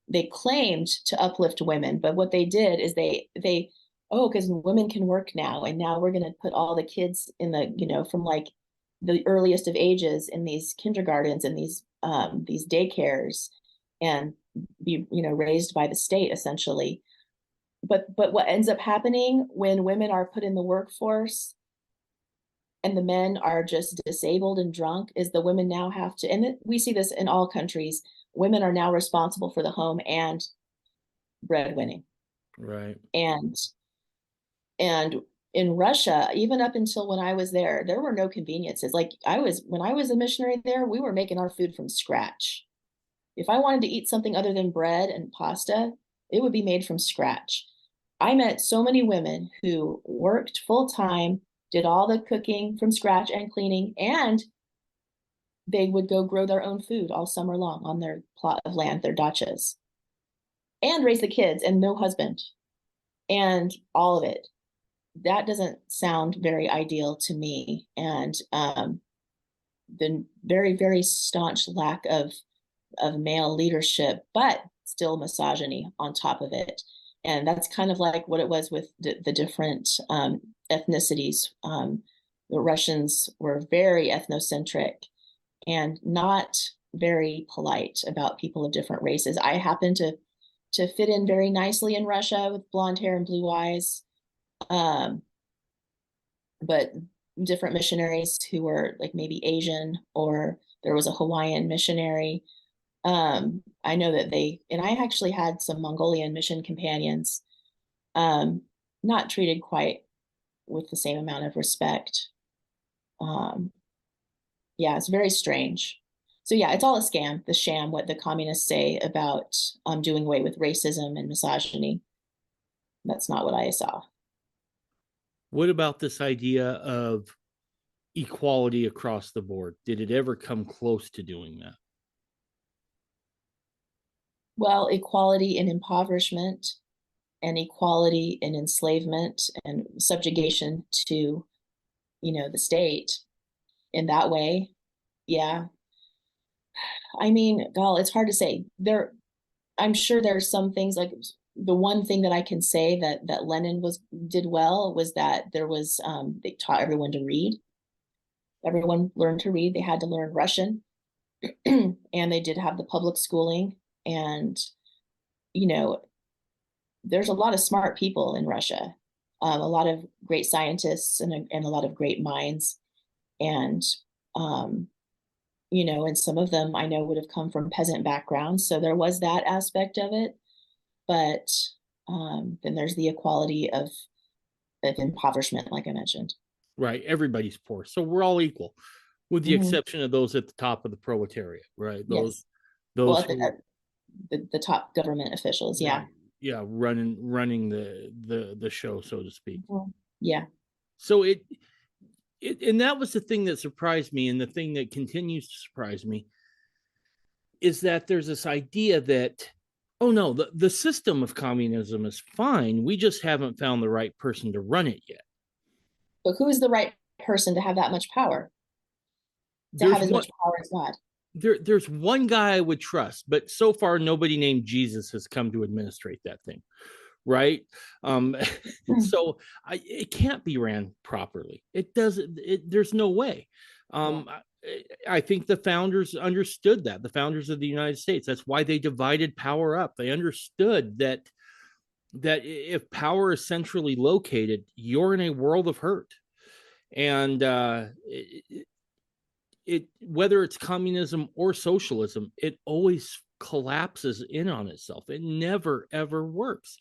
they claimed to uplift women, but what they did is because women can work now, and now we're going to put all the kids in from like the earliest of ages in these kindergartens and these daycares, and be raised by the state essentially. But what ends up happening when women are put in the workforce and the men are just disabled and drunk is the women now have to, and we see this in all countries, women are now responsible for the home and breadwinning. Right. And in Russia, even up until when I was there were no conveniences. Like when I was a missionary there, we were making our food from scratch. If I wanted to eat something other than bread and pasta, it would be made from scratch. I met so many women who worked full time, did all the cooking from scratch and cleaning, and they would go grow their own food all summer long on their plot of land, their dachas, and raise the kids, and no husband, and all of it. That doesn't sound very ideal to me. And the very, very staunch lack of male leadership, but still misogyny on top of it. And that's kind of like what it was with the different ethnicities. The Russians were very ethnocentric and not very polite about people of different races. I happen to fit in very nicely in Russia with blonde hair and blue eyes. But different missionaries who were like maybe Asian, or there was a Hawaiian missionary. I know that and I actually had some Mongolian mission companions, not treated quite with the same amount of respect. Yeah, it's very strange. So yeah, it's all a scam, the sham, what the communists say about doing away with racism and misogyny. That's not what I saw. What about this idea of equality across the board? Did it ever come close to doing that? Well, equality in impoverishment and equality in enslavement and subjugation to, the state in that way. Yeah. I mean, God, it's hard to say. I'm sure there's some things, like the one thing that I can say that Lenin did well was that there was they taught everyone to read. Everyone learned to read. They had to learn Russian, and they did have the public schooling. And there's a lot of smart people in Russia, a lot of great scientists and a lot of great minds, and and some of them I know would have come from peasant backgrounds, so there was that aspect of it. But then there's the equality of impoverishment, like I mentioned. Right. Everybody's poor, so we're all equal, with the exception of those at the top of the proletariat, right? Yes. Those the top government officials, yeah. Yeah, running the show, so to speak. Yeah. So it and that was the thing that surprised me, and the thing that continues to surprise me is that there's this idea that, oh no, the system of communism is fine, we just haven't found the right person to run it yet. But who's the right person to have that much power, to There's have as one much power as God. there's one guy I would trust, but so far nobody named Jesus has come to administrate that thing, right? So it can't be ran properly. It doesn't. There's no way. I think the founders understood that. The founders of the United States. That's why they divided power up. They understood that if power is centrally located, you're in a world of hurt, and whether it's communism or socialism, it always collapses in on itself. It never ever works.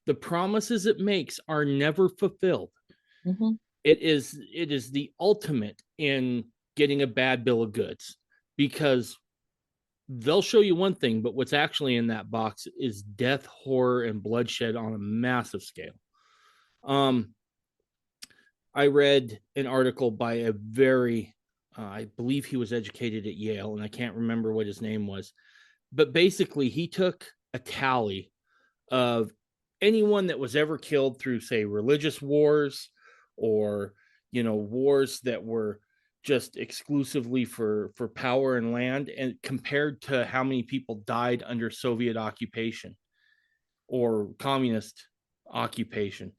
The promises it makes are never fulfilled. Mm-hmm. It is the ultimate in getting a bad bill of goods, because they'll show you one thing, but what's actually in that box is death, horror, and bloodshed on a massive scale. I read an article by a very I believe he was educated at Yale, and I can't remember what his name was. But basically, he took a tally of anyone that was ever killed through, say, religious wars, or, wars that were just exclusively for power and land, and compared to how many people died under Soviet occupation or communist occupation.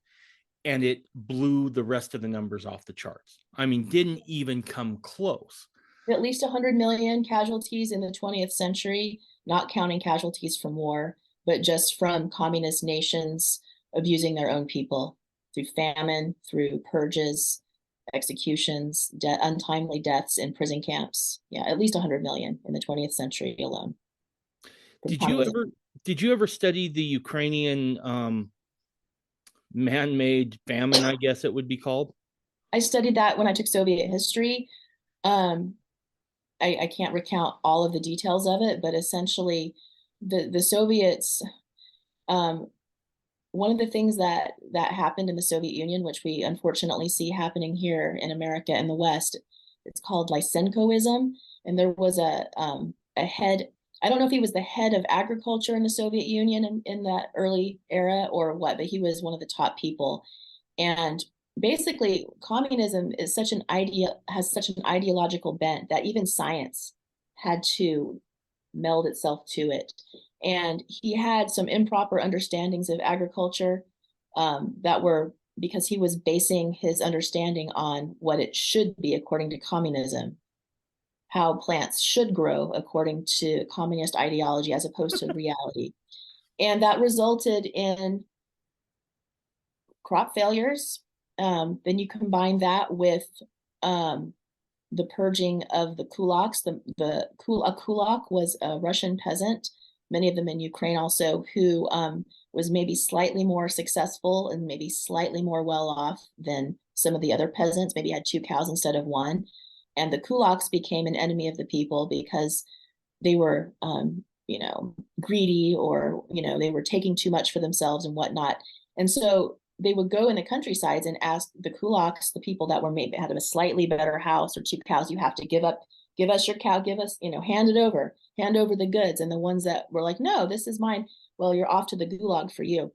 And it blew the rest of the numbers off the charts. I mean, didn't even come close. At least 100 million casualties in the 20th century, not counting casualties from war, but just from communist nations abusing their own people through famine, through purges, executions, untimely deaths in prison camps. Yeah, at least 100 million in the 20th century alone. Did you ever study the Ukrainian man-made famine, I guess it would be called? I studied that when I took Soviet history. I can't recount all of the details of it, but essentially the Soviets, one of the things that happened in the Soviet Union, which we unfortunately see happening here in America and the West, it's called Lysenkoism. And there was a head, I don't know if he was the head of agriculture in the Soviet Union in that early era or what, but he was one of the top people. And basically, communism is has such an ideological bent that even science had to meld itself to it. And he had some improper understandings of agriculture that were because he was basing his understanding on what it should be according to communism, how plants should grow according to communist ideology as opposed to reality. And that resulted in crop failures. Then you combine that with the purging of the kulaks. A kulak was a Russian peasant, many of them in Ukraine also, who was maybe slightly more successful and maybe slightly more well off than some of the other peasants, maybe had 2 cows instead of 1. And the kulaks became an enemy of the people because they were, greedy, or, they were taking too much for themselves and whatnot. And so they would go in the countrysides and ask the kulaks, the people that were maybe had a slightly better house or 2 cows, you have to give us your cow, hand over the goods. And the ones that were like, no, this is mine, well, you're off to the gulag for you.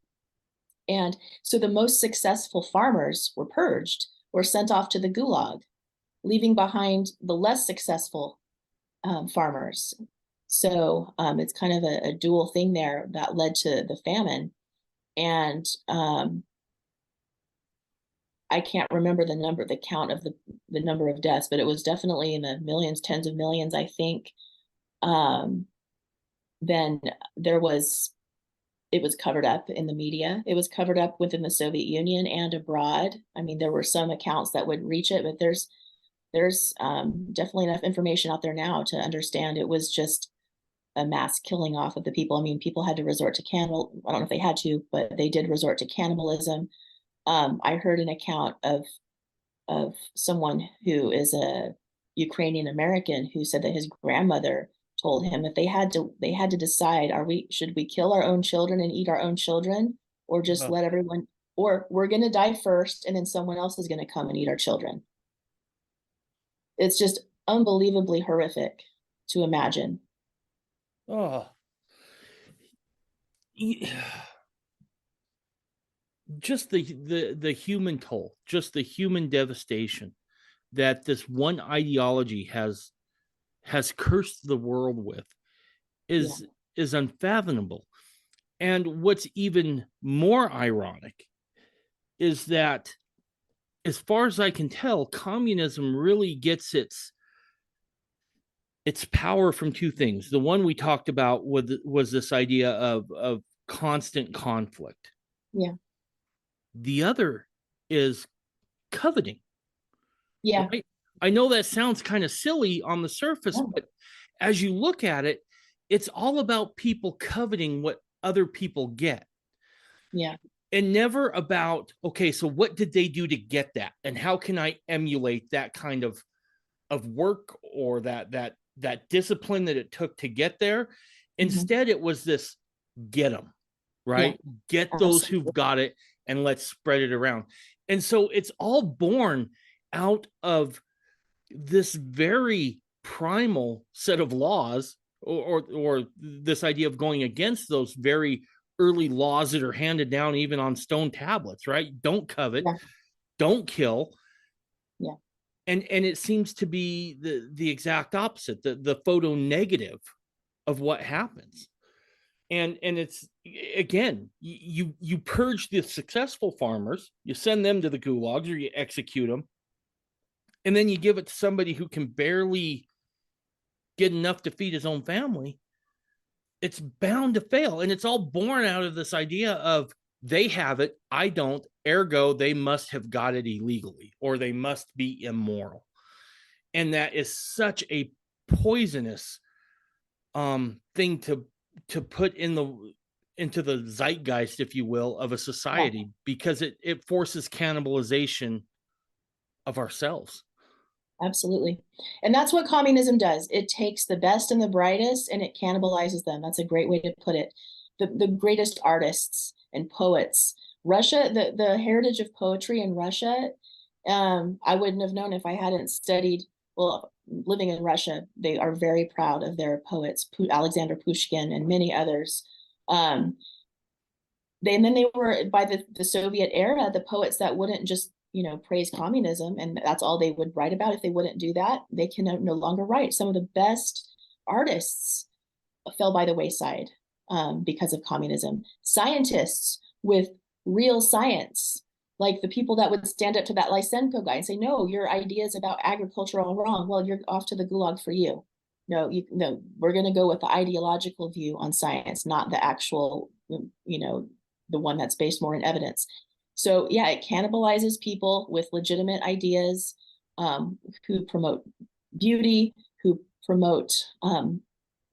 And so the most successful farmers were purged or sent off to the gulag, leaving behind the less successful farmers. So it's kind of a dual thing there that led to the famine. And I can't remember the count of the number of deaths, but it was definitely in the millions, tens of millions, I think. Then it was covered up in the media. It was covered up within the Soviet Union and abroad. I mean, there were some accounts that would reach it, but there's definitely enough information out there now to understand it was just a mass killing off of the people. I mean, people had to resort to cannibal. I don't know if they had to, but they did resort to cannibalism. I heard an account of someone who is a Ukrainian American who said that his grandmother told him that they had to decide, should we kill our own children and eat our own children, or just let everyone, or we're going to die first and then someone else is going to come and eat our children. It's just unbelievably horrific to imagine. Oh, just the human toll, just the human devastation. that this one ideology has cursed the world with is unfathomable. And what's even more ironic is that, as far as I can tell, communism really gets its power from two things. The one we talked about was this idea of constant conflict. Yeah. The other is coveting. Yeah. Right? I know that sounds kind of silly on the surface, but as you look at it, it's all about people coveting what other people get. Yeah. And never about, okay, so what did they do to get that? And how can I emulate that kind of work or that discipline that it took to get there? Instead, it was this get them, right? Get those who've got it and let's spread it around. And so it's all born out of this very primal set of laws, or this idea of going against those very early laws that are handed down even on stone tablets, right? Don't covet, don't kill. Yeah. And it seems to be the exact opposite, the photo negative of what happens. And it's, again, you purge the successful farmers, you send them to the gulags or you execute them, and then you give it to somebody who can barely get enough to feed his own family. It's bound to fail. And it's all born out of this idea of they have it, I don't, ergo they must have got it illegally or they must be immoral. And that is such a poisonous thing to put into the zeitgeist, if you will, of a society, because it forces cannibalization of ourselves. Absolutely. And that's what communism does. It takes the best and the brightest and it cannibalizes them. That's a great way to put it. The greatest artists and poets. Russia, the heritage of poetry in Russia, I wouldn't have known if I hadn't studied. Well, living in Russia, they are very proud of their poets, Alexander Pushkin and many others. And then they were, by the Soviet era, the poets that wouldn't just praise communism and that's all they would write about. If they wouldn't do that, they can no longer write. Some of the best artists fell by the wayside because of communism. Scientists with real science, like the people that would stand up to that Lysenko guy and say, no, your ideas about agriculture are wrong. Well, you're off to the gulag for you. No, we're going to go with the ideological view on science, not the actual, the one that's based more in evidence. So yeah, it cannibalizes people with legitimate ideas, who promote beauty, who promote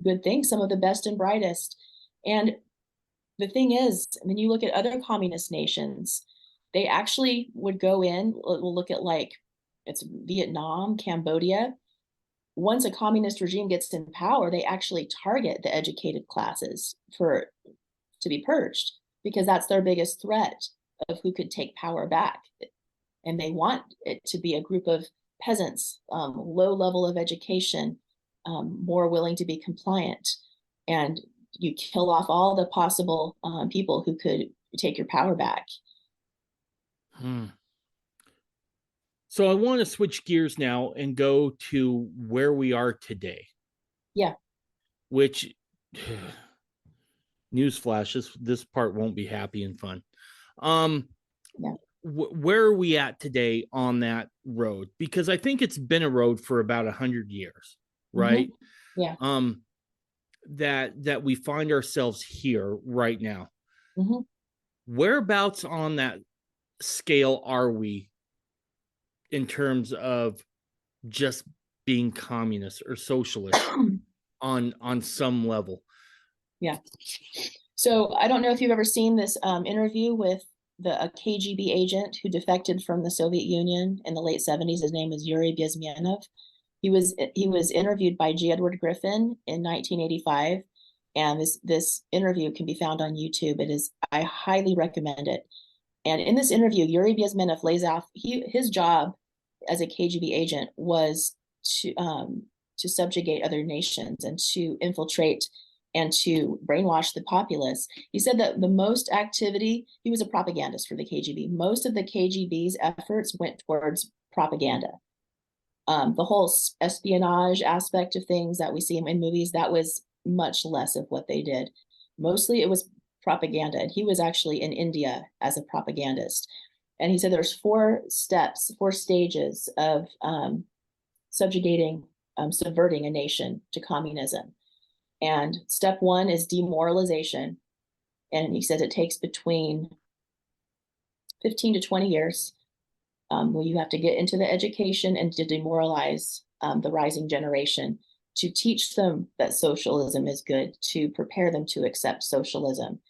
good things, some of the best and brightest. And the thing is, when you look at other communist nations, they actually would go in, we'll look at like it's Vietnam, Cambodia. Once a communist regime gets in power, they actually target the educated classes to be purged, because that's their biggest threat of who could take power back. And they want it to be a group of peasants, low level of education, more willing to be compliant. And you kill off all the possible people who could take your power back. So I want to switch gears now and go to where we are today. Yeah. Which, newsflash, this part won't be happy and fun. Where are we at today on that road? Because I think it's been a road for about 100 years, right? Yeah. That we find ourselves here right now. Whereabouts on that scale are we in terms of just being communist or socialist on some level? Yeah. So I don't know if you've ever seen this interview with a KGB agent who defected from the Soviet Union in the late 70s. His name was Yuri Bezmenov. He was interviewed by G. Edward Griffin in 1985, and this interview can be found on YouTube. I highly recommend it. And in this interview, Yuri Bezmenov lays out his job as a KGB agent was to subjugate other nations and to infiltrate and to brainwash the populace. He said that the most activity, he was a propagandist for the KGB. Most of the KGB's efforts went towards propaganda. The whole espionage aspect of things that we see in movies, that was much less of what they did. Mostly it was propaganda. And he was actually in India as a propagandist. And he said there's 4 steps, 4 stages of subverting a nation to communism. And step 1 is demoralization. And he says it takes between 15 to 20 years. Where you have to get into the education and to demoralize the rising generation, to teach them that socialism is good, to prepare them to accept socialism.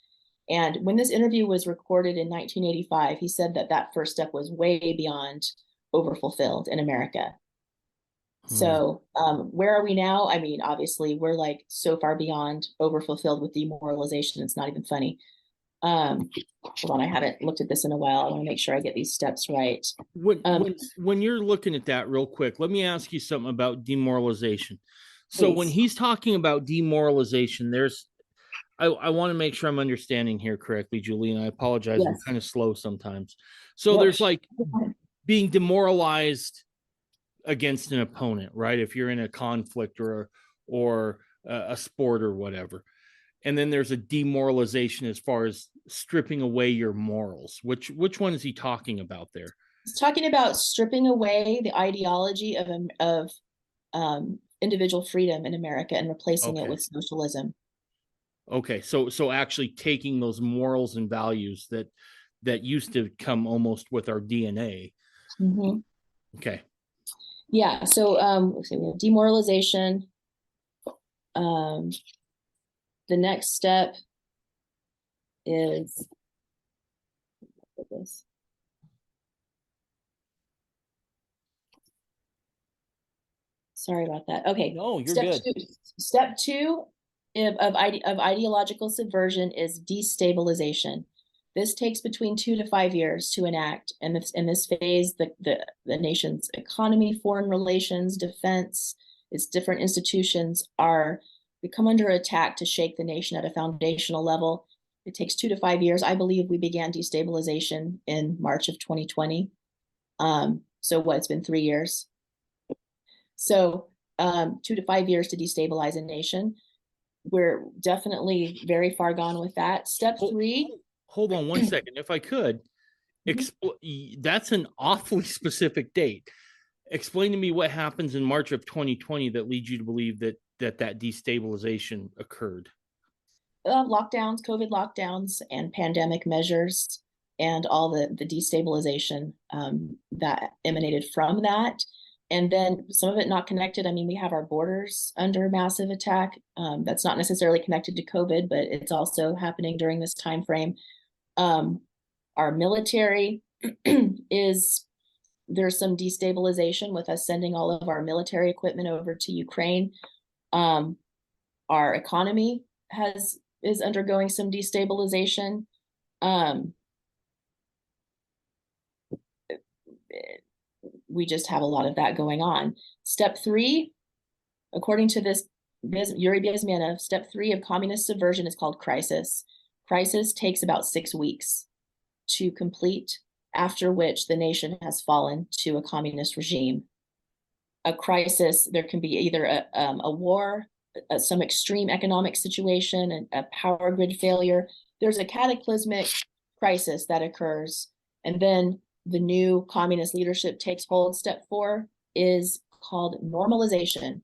And when this interview was recorded in 1985, he said that that first step was way beyond overfulfilled in America. So where are we now? I mean, obviously, we're like so far beyond overfulfilled with demoralization. It's not even funny. Hold on, I haven't looked at this in a while. I want to make sure I get these steps right. When you're looking at that real quick, let me ask you something about demoralization. So Please. when he's talking about demoralization, I want to make sure I'm understanding here correctly, Julie, and I apologize. Yes. I'm kind of slow sometimes. So Nope. there's like being demoralized against an opponent, right? If you're in a conflict or a sport or whatever. And then there's a demoralization as far as stripping away your morals. Which one is he talking about there? He's talking about stripping away the ideology of individual freedom in America and replacing it with socialism. Okay, so actually taking those morals and values that used to come almost with our DNA. Mm-hmm. Okay. Yeah. So we have demoralization. The next step is this. Sorry about that. Okay. No, you're good. Step 2 of ideological subversion is destabilization. This takes between 2 to 5 years to enact. And in this phase, the nation's economy, foreign relations, defense, its different institutions come under attack to shake the nation at a foundational level. It takes 2 to 5 years. I believe we began destabilization in March of 2020. So it's been 3 years. So 2 to 5 years to destabilize a nation. We're definitely very far gone with that. Step 3. Hold on one second, if I could. That's an awfully specific date. Explain to me what happens in March of 2020 that leads you to believe that destabilization occurred. Lockdowns, COVID lockdowns, and pandemic measures, and all the destabilization that emanated from that. And then some of it not connected. I mean, we have our borders under massive attack. That's not necessarily connected to COVID, but it's also happening during this time frame. Our military there's some destabilization with us sending all of our military equipment over to Ukraine. Our economy is undergoing some destabilization. We just have a lot of that going on. Step 3, according to this Yuri Bezmenov, step 3 of communist subversion is called crisis. Crisis takes about 6 weeks to complete, after which the nation has fallen to a communist regime. A crisis, there can be either a war, some extreme economic situation, a power grid failure. There's a cataclysmic crisis that occurs, and then the new communist leadership takes hold. Step 4 is called normalization.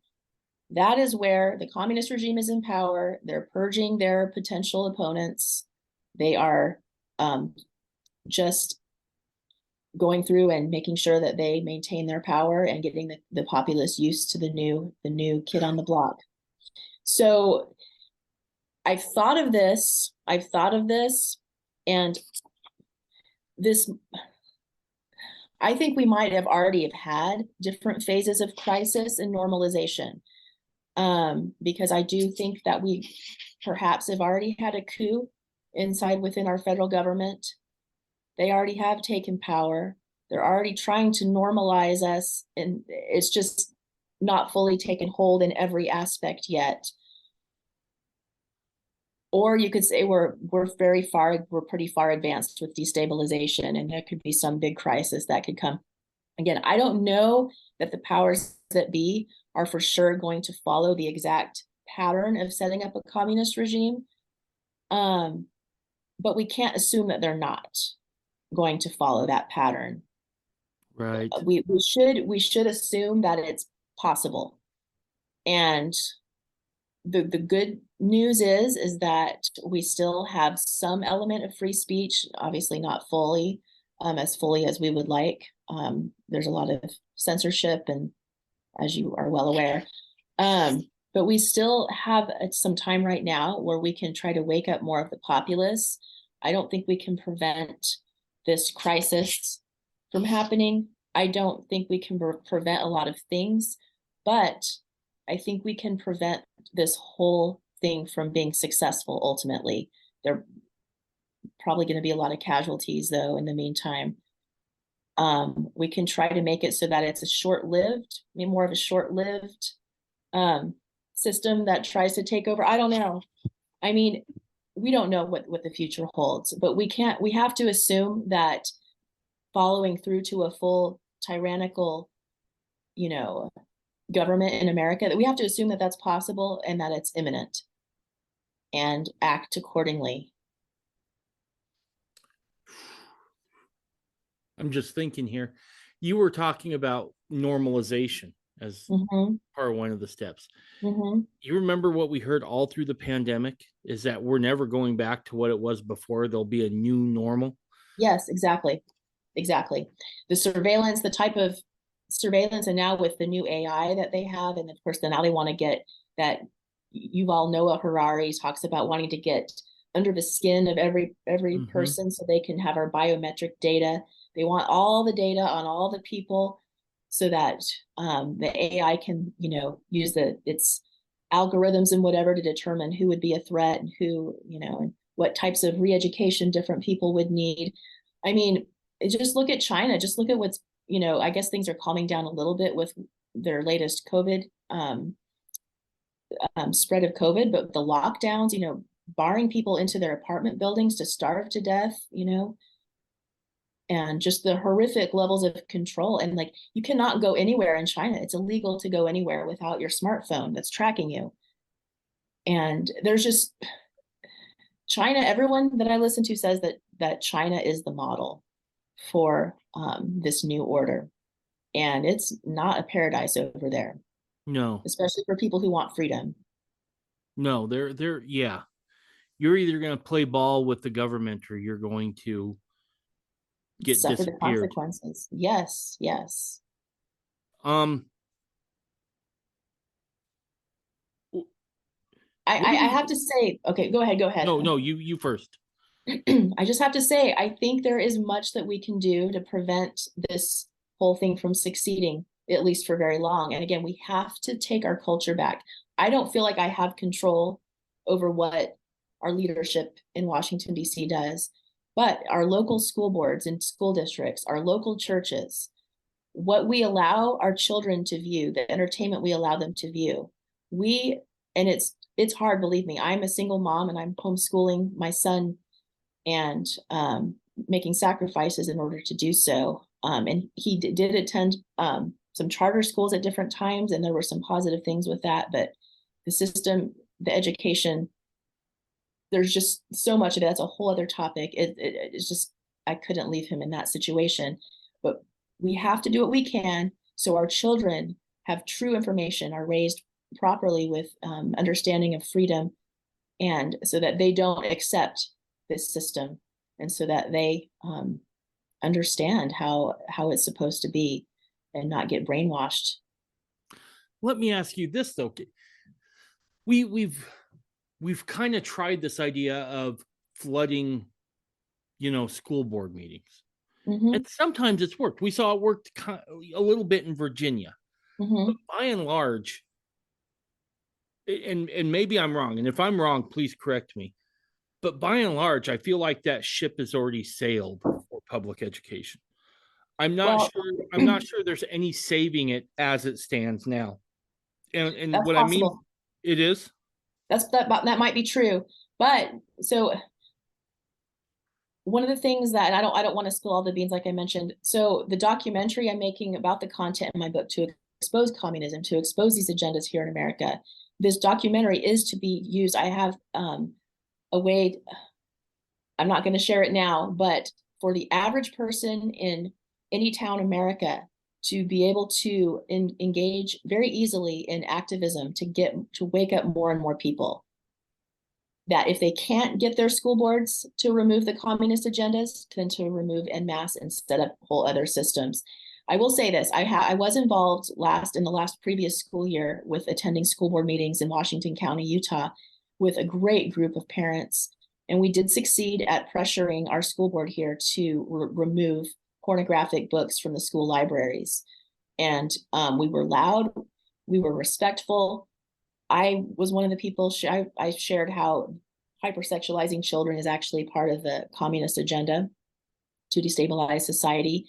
That is where the communist regime is in power. They're purging their potential opponents. They are just going through and making sure that they maintain their power and getting the populace used to the new kid on the block. So I've thought of this, and this, I think we might have already have had different phases of crisis and normalization, because I do think that we perhaps have already had a coup within our federal government. They already have taken power. They're already trying to normalize us, and it's just not fully taken hold in every aspect yet. Or you could say we're pretty far advanced with destabilization, and there could be some big crisis that could come Again, I don't know that the powers that be are for sure going to follow the exact pattern of setting up a communist regime. But we can't assume that they're not going to follow that pattern. Right. We should assume that it's possible. And the good news is that we still have some element of free speech, obviously not fully, as fully as we would like. There's a lot of censorship, and as you are well aware, but we still have some time right now where we can try to wake up more of the populace. I don't think we can prevent this crisis from happening. I don't think we can prevent a lot of things, but I think we can prevent this whole thing from being successful ultimately. There are probably going to be a lot of casualties, though, in the meantime. We can try to make it so that it's a short-lived, more of a short-lived system that tries to take over. I don't know. I mean, we don't know what the future holds, but we have to assume that following through to a full tyrannical, government in America, that we have to assume that that's possible and that it's imminent and act accordingly. I'm just thinking here. You were talking about normalization as part of one of the steps. You remember what we heard all through the pandemic is that we're never going back to what it was before. There'll be a new normal. Yes, exactly. The surveillance, the type of surveillance, and now with the new AI that they have, and of course now they want to get that. Yuval Noah Harari talks about wanting to get under the skin of every person so they can have our biometric data. They want all the data on all the people so that the AI can, use its algorithms and whatever to determine who would be a threat and who, and what types of re-education different people would need. I mean, just look at China. Just look at what's, I guess things are calming down a little bit with their latest COVID spread of COVID, but the lockdowns, barring people into their apartment buildings to starve to death, and just the horrific levels of control. And like, you cannot go anywhere in China. It's illegal to go anywhere without your smartphone that's tracking you. And there's just China, everyone that I listen to says that China is the model for this new order. And it's not a paradise over there. No. Especially for people who want freedom. No, yeah. You're either going to play ball with the government or you're going to get suffer disappeared. The consequences. Yes. I have to say, okay, go ahead. No, you first. I just have to say, I think there is much that we can do to prevent this whole thing from succeeding, at least for very long. And again, we have to take our culture back. I don't feel like I have control over what our leadership in Washington, D.C. does, but our local school boards and school districts, our local churches, what we allow our children to view, the entertainment we allow them to view, and it's hard, believe me. I'm a single mom and I'm homeschooling my son and making sacrifices in order to do so. And he did attend some charter schools at different times, and there were some positive things with that. But the system, the education, there's just so much of it. That's a whole other topic. It's just, I couldn't leave him in that situation. But we have to do what we can so our children have true information, are raised properly with understanding of freedom, and so that they don't accept this system, and so that they understand how it's supposed to be and not get brainwashed. Let me ask you this though. We've kind of tried this idea of flooding, school board meetings. And sometimes it's worked. We saw it worked a little bit in Virginia. But by and large, and maybe I'm wrong, and if I'm wrong, please correct me. But by and large, I feel like that ship has already sailed for public education. I'm not sure there's any saving it as it stands now. And what possible. I mean, it is. That might be true. But so one of the things that, and I don't want to spill all the beans, like I mentioned. So the documentary I'm making about the content in my book to expose communism, to expose these agendas here in America, this documentary is to be used. I have a way, I'm not going to share it now, but for the average person in any town in America to be able to engage very easily in activism to wake up more and more people, that if they can't get their school boards to remove the communist agendas, then to remove en masse and set up whole other systems. I will say this, I was involved in the previous school year with attending school board meetings in Washington County, Utah, with a great group of parents. And we did succeed at pressuring our school board here to remove pornographic books from the school libraries. And we were loud, we were respectful. I was one of the people, I shared how hypersexualizing children is actually part of the communist agenda to destabilize society,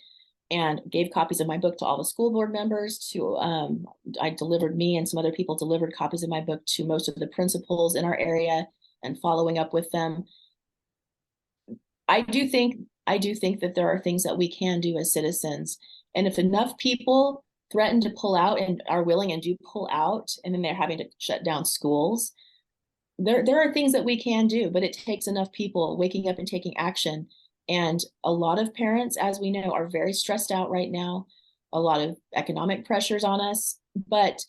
and gave copies of my book to all the school board members. Me and some other people delivered copies of my book to most of the principals in our area and following up with them. I do think that there are things that we can do as citizens. And if enough people threaten to pull out and are willing and do pull out, and then they're having to shut down schools, there are things that we can do, but it takes enough people waking up and taking action. And a lot of parents, as we know, are very stressed out right now, a lot of economic pressures on us, but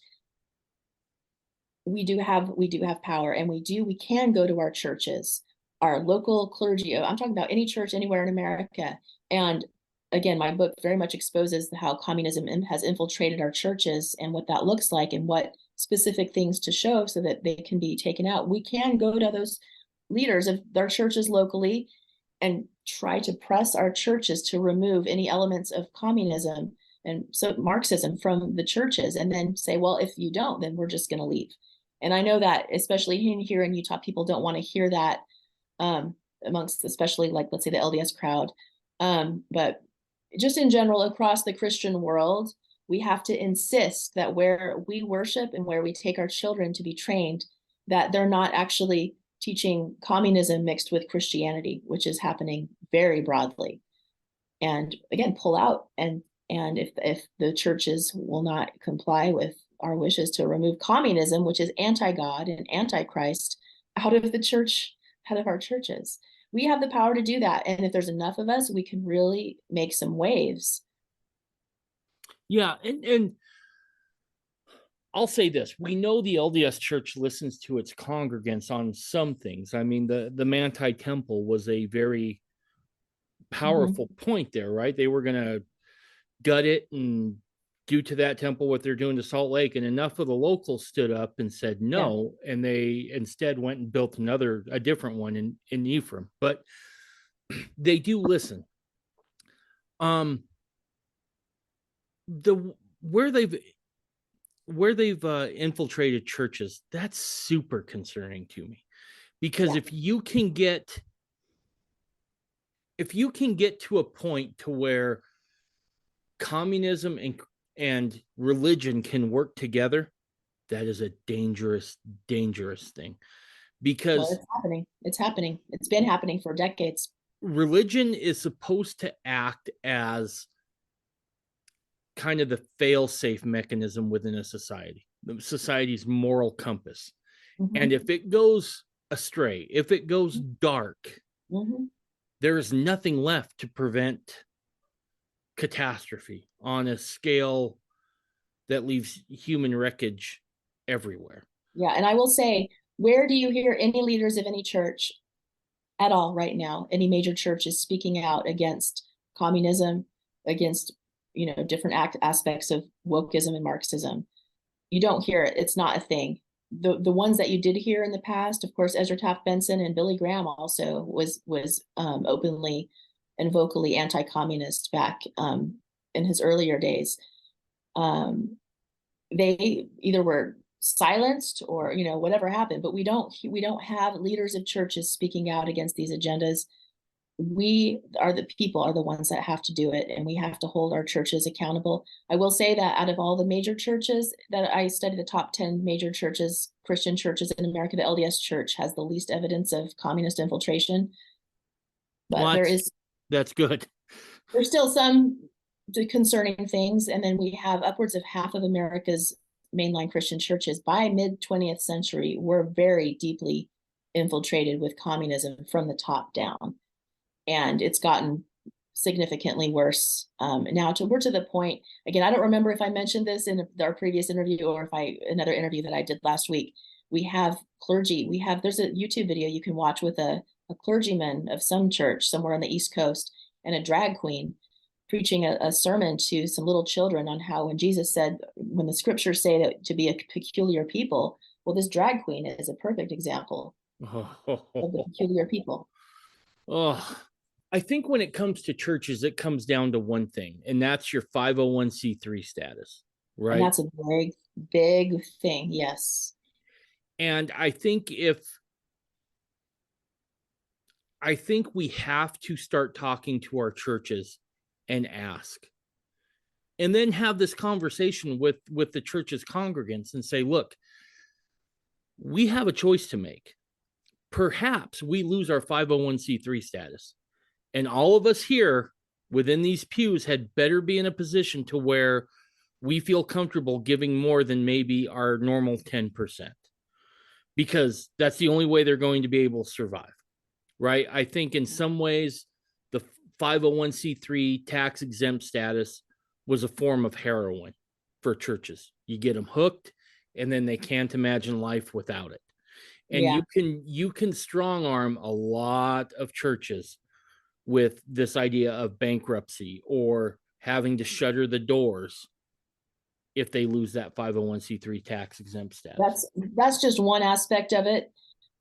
we do have power, and we can go to our churches, our local clergy. I'm talking about any church anywhere in America. And again, my book very much exposes how communism has infiltrated our churches and what that looks like and what specific things to show so that they can be taken out. We can go to those leaders of their churches locally and try to press our churches to remove any elements of communism and so Marxism from the churches, and then say, well, if you don't, then we're just going to leave. And I know that especially here in Utah, people don't want to hear that amongst, especially like, let's say, the LDS crowd. But just in general, across the Christian world, we have to insist that where we worship and where we take our children to be trained, that they're not actually teaching communism mixed with Christianity, which is happening very broadly. And again, pull out. And if the churches will not comply with our wishes to remove communism, which is anti-God and anti-Christ, out of the church, out of our churches, we have the power to do that. And if there's enough of us, we can really make some waves. Yeah. And I'll say this. We know the LDS Church listens to its congregants on some things. I mean, the Manti Temple was a very powerful point there, right? They were going to gut it and do to that temple what they're doing to Salt Lake. And enough of the locals stood up and said no. Yeah. And they instead went and built a different one in Ephraim. But they do listen. Where they've infiltrated churches, that's super concerning to me, because if you can get to a point to where communism and religion can work together, that is a dangerous thing, because it's happening. It's been happening for decades. Religion is supposed to act as kind of the fail-safe mechanism within a society, the society's moral compass. And if it goes astray, if it goes dark, there is nothing left to prevent catastrophe on a scale that leaves human wreckage everywhere. Yeah, and I will say, where do you hear any leaders of any church at all right now, any major churches speaking out against communism, against different aspects of wokeism and Marxism? You don't hear it. It's not a thing. The ones that you did hear in the past, of course, Ezra Taft Benson and Billy Graham also was openly and vocally anti-communist back in his earlier days. They either were silenced or whatever happened, but we don't have leaders of churches speaking out against these agendas. We are the ones that have to do it, and we have to hold our churches accountable. I will say that out of all the major churches that I studied, the top 10 major churches, Christian churches in America, the LDS Church has the least evidence of communist infiltration. But that's good. There's still some concerning things. And then we have upwards of half of America's mainline Christian churches by mid 20th century were very deeply infiltrated with communism from the top down. And it's gotten significantly worse. Now we're to the point, again, I don't remember if I mentioned this in our previous interview or another interview that I did last week. We have clergy. There's a YouTube video you can watch with a clergyman of some church somewhere on the East Coast and a drag queen preaching a sermon to some little children on how when Jesus said, when the scriptures say that to be a peculiar people, well, this drag queen is a perfect example of the peculiar people. Oh, I think when it comes to churches, it comes down to one thing, and that's your 501c3 status, right? And that's a very big thing, yes. And I think we have to start talking to our churches and ask, and then have this conversation with the church's congregants and say, look, we have a choice to make. Perhaps we lose our 501c3 status, and all of us here within these pews had better be in a position to where we feel comfortable giving more than maybe our normal 10%, because that's the only way they're going to be able to survive, right? I think in some ways, the 501c3 tax exempt status was a form of heroin for churches. You get them hooked, and then they can't imagine life without it. And you can strong arm a lot of churches with this idea of bankruptcy or having to shutter the doors if they lose that 501c3 tax exempt status. That's just one aspect of it.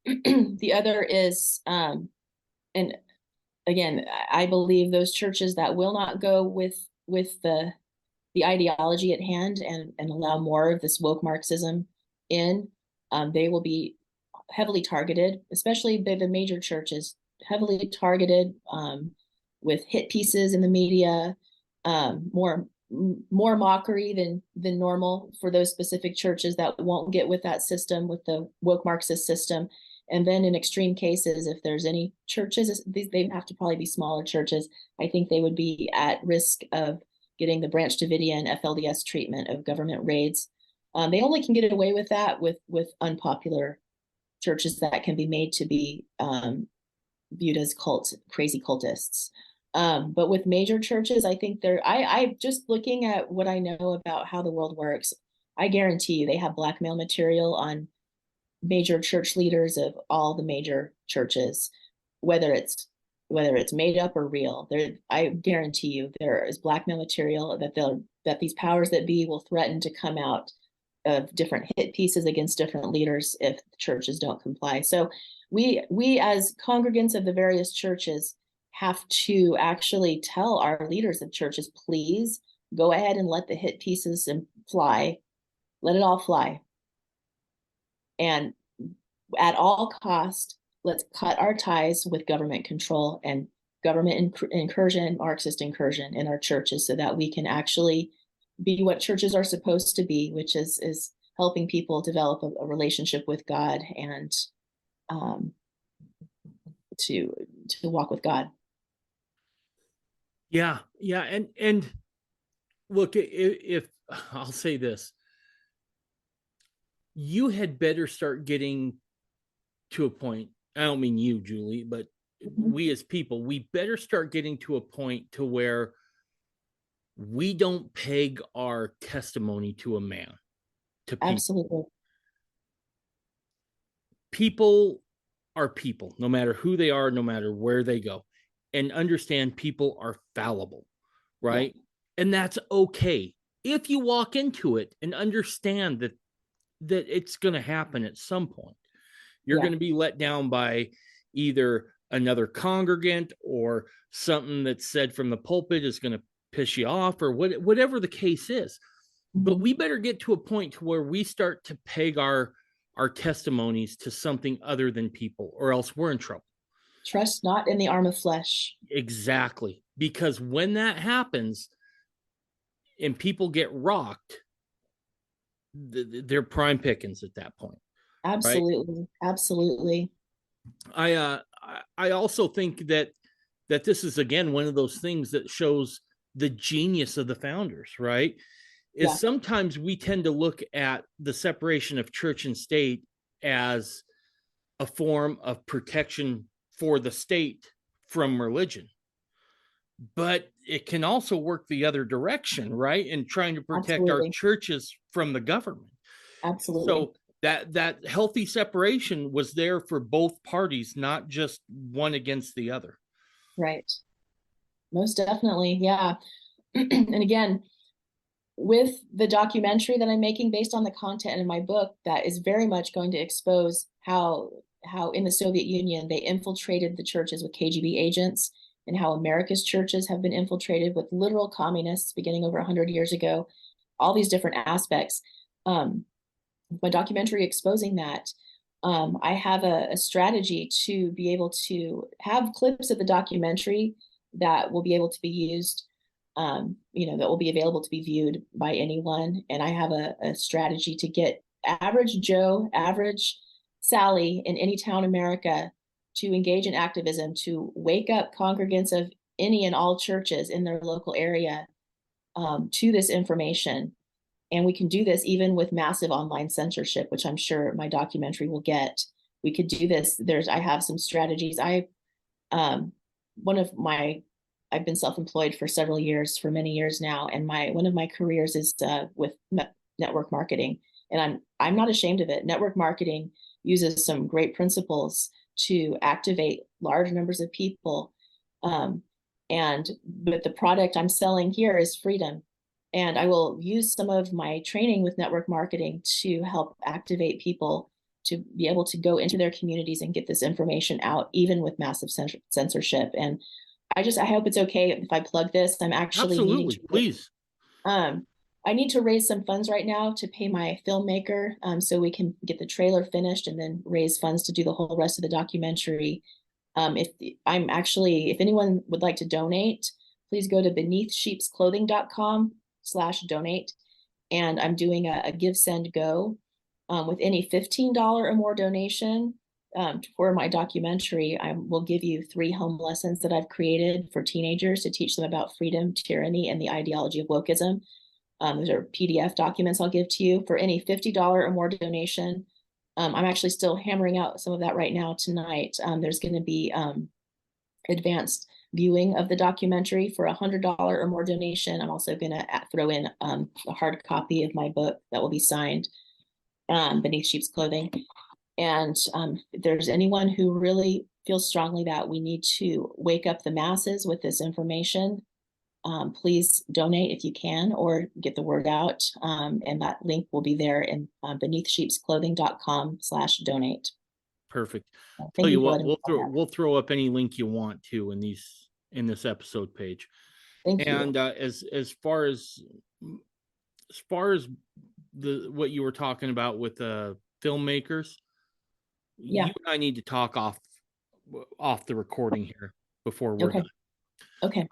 The other is, and again, I believe those churches that will not go with the ideology at hand and allow more of this woke Marxism in, they will be heavily targeted, especially the major churches, heavily targeted with hit pieces in the media, more mockery than normal for those specific churches that won't get with that system, with the woke Marxist system. And then in extreme cases, if there's any churches, they have to probably be smaller churches. I think they would be at risk of getting the Branch Davidian FLDS treatment of government raids. They only can get away with that with unpopular churches that can be made to be viewed as crazy cultists. But with major churches, I think I just looking at what I know about how the world works, I guarantee you they have blackmail material on major church leaders of all the major churches, whether it's made up or real. I guarantee you there is blackmail material that these powers that be will threaten to come out of different hit pieces against different leaders if churches don't comply. So we as congregants of the various churches have to actually tell our leaders of churches, please go ahead and let the hit pieces fly. Let it all fly. And at all cost, let's cut our ties with government control and government incursion, Marxist incursion in our churches, so that we can actually be what churches are supposed to be, which is helping people develop a relationship with God and to walk with God. Yeah. And look, if I'll say this, you had better start getting to a point. I don't mean you, Julie, but we as people, we better start getting to a point to where we don't peg our testimony to a man, to people. Absolutely. People are people, no matter who they are, no matter where they go, and understand people are fallible, right? Yeah. And that's okay. If you walk into it and understand that it's going to happen at some point, you're going to be let down by either another congregant or something that's said from the pulpit is going to piss you off, or whatever the case is. But we better get to a point to where we start to peg our testimonies to something other than people, or else we're in trouble. Trust not in the arm of flesh. Exactly. Because when that happens and people get rocked, they're prime pickings at that point. Absolutely. Right? Absolutely. I also think that that this is, again, one of those things that shows the genius of the founders, right? Is Yeah. sometimes we tend to look at the separation of church and state as a form of protection for the state from religion. But it can also work the other direction, right? In trying to protect our Absolutely. churches from the government. Absolutely. So that healthy separation was there for both parties, not just one against the other. Right. Most definitely. Yeah. And again, with the documentary that I'm making based on the content in my book, that is very much going to expose how in the Soviet Union they infiltrated the churches with KGB agents, and how America's churches have been infiltrated with literal communists beginning over 100 years ago. All these different aspects. My documentary exposing that. I have a strategy to be able to have clips of the documentary that will be able to be used, that will be available to be viewed by anyone. And I have a strategy to get average Joe, average Sally in any town in America to engage in activism, to wake up congregants of any and all churches in their local area to this information. And we can do this even with massive online censorship, which I'm sure my documentary will get. We could do this. I have some strategies. I've been self-employed for several years, for many years now. And one of my careers is with network marketing. And I'm not ashamed of it. Network marketing uses some great principles to activate large numbers of people. But the product I'm selling here is freedom. And I will use some of my training with network marketing to help activate people to be able to go into their communities and get this information out, even with massive censorship. And I hope it's okay if I plug this. I'm actually Absolutely, please. I need to raise some funds right now to pay my filmmaker, so we can get the trailer finished and then raise funds to do the whole rest of the documentary. If anyone would like to donate, please go to beneathsheepsclothing.com/donate. And I'm doing a give, send, go. With any $15 or more donation for my documentary, I will give you 3 home lessons that I've created for teenagers to teach them about freedom, tyranny, and the ideology of wokeism. Those are PDF documents I'll give to you for any $50 or more donation. I'm actually still hammering out some of that right now tonight. There's going to be advanced viewing of the documentary for $100 or more donation. I'm also going to throw in a hard copy of my book that will be signed, Beneath Sheep's Clothing. And if there's anyone who really feels strongly that we need to wake up the masses with this information, please donate if you can, or get the word out. And that link will be there in beneathsheepsclothing.com/donate. Perfect. Thank you for letting me We'll throw up any link you want to in this episode page. Thank you. And as far as what you were talking about with filmmakers, Yeah. you and I need to talk off the recording here before we're done. Okay.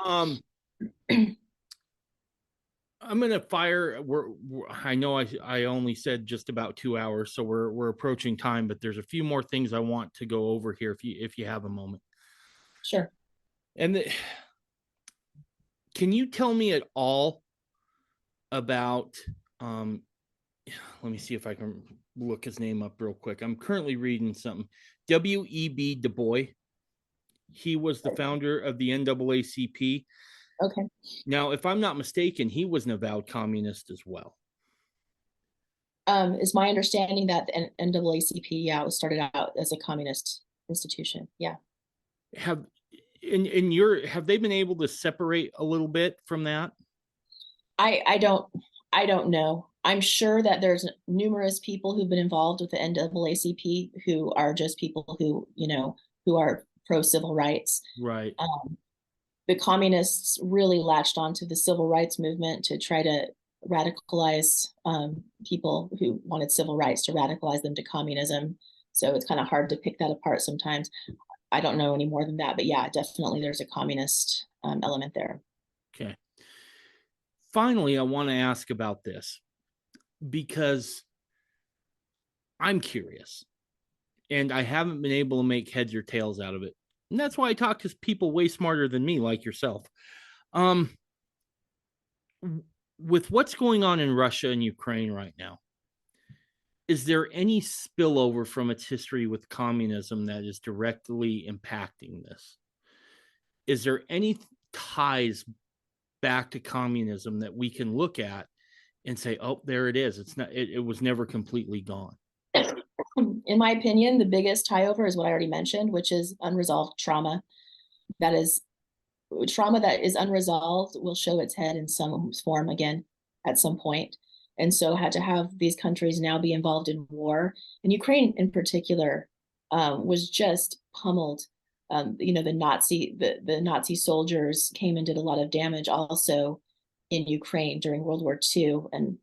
I'm gonna fire. I know I only said just about 2 hours, so we're approaching time. But there's a few more things I want to go over here if you have a moment. Sure. And can you tell me at all about? Let me see if I can look his name up real quick. I'm currently reading something. W.E.B. Du Bois. He was the founder of the NAACP. Okay. Now, if I'm not mistaken, he was an avowed communist as well. Is my understanding that the NAACP, was started out as a communist institution. Yeah. Have they been able to separate a little bit from that? I don't know. I'm sure that there's numerous people who've been involved with the NAACP who are just people who are pro civil rights. Right. The communists really latched onto the civil rights movement to try to radicalize people who wanted civil rights, to radicalize them to communism. So it's kind of hard to pick that apart sometimes. I don't know any more than that, but yeah, definitely there's a communist element there. Okay. Finally, I want to ask about this because I'm curious and I haven't been able to make heads or tails out of it And that's why I talk to people way smarter than me, like yourself. Um, with what's going on in Russia and Ukraine right now, is there any spillover from its history with communism that is directly impacting this? Is there any ties back to communism that we can look at and say, oh, there it is. It's not, it was never completely gone. In my opinion, the biggest tie over is what I already mentioned, which is unresolved trauma. That is trauma that is unresolved will show its head in some form again at some point. And so had to have these countries now be involved in war. And Ukraine in particular was just pummeled. The Nazi soldiers came and did a lot of damage also in Ukraine during World War II. And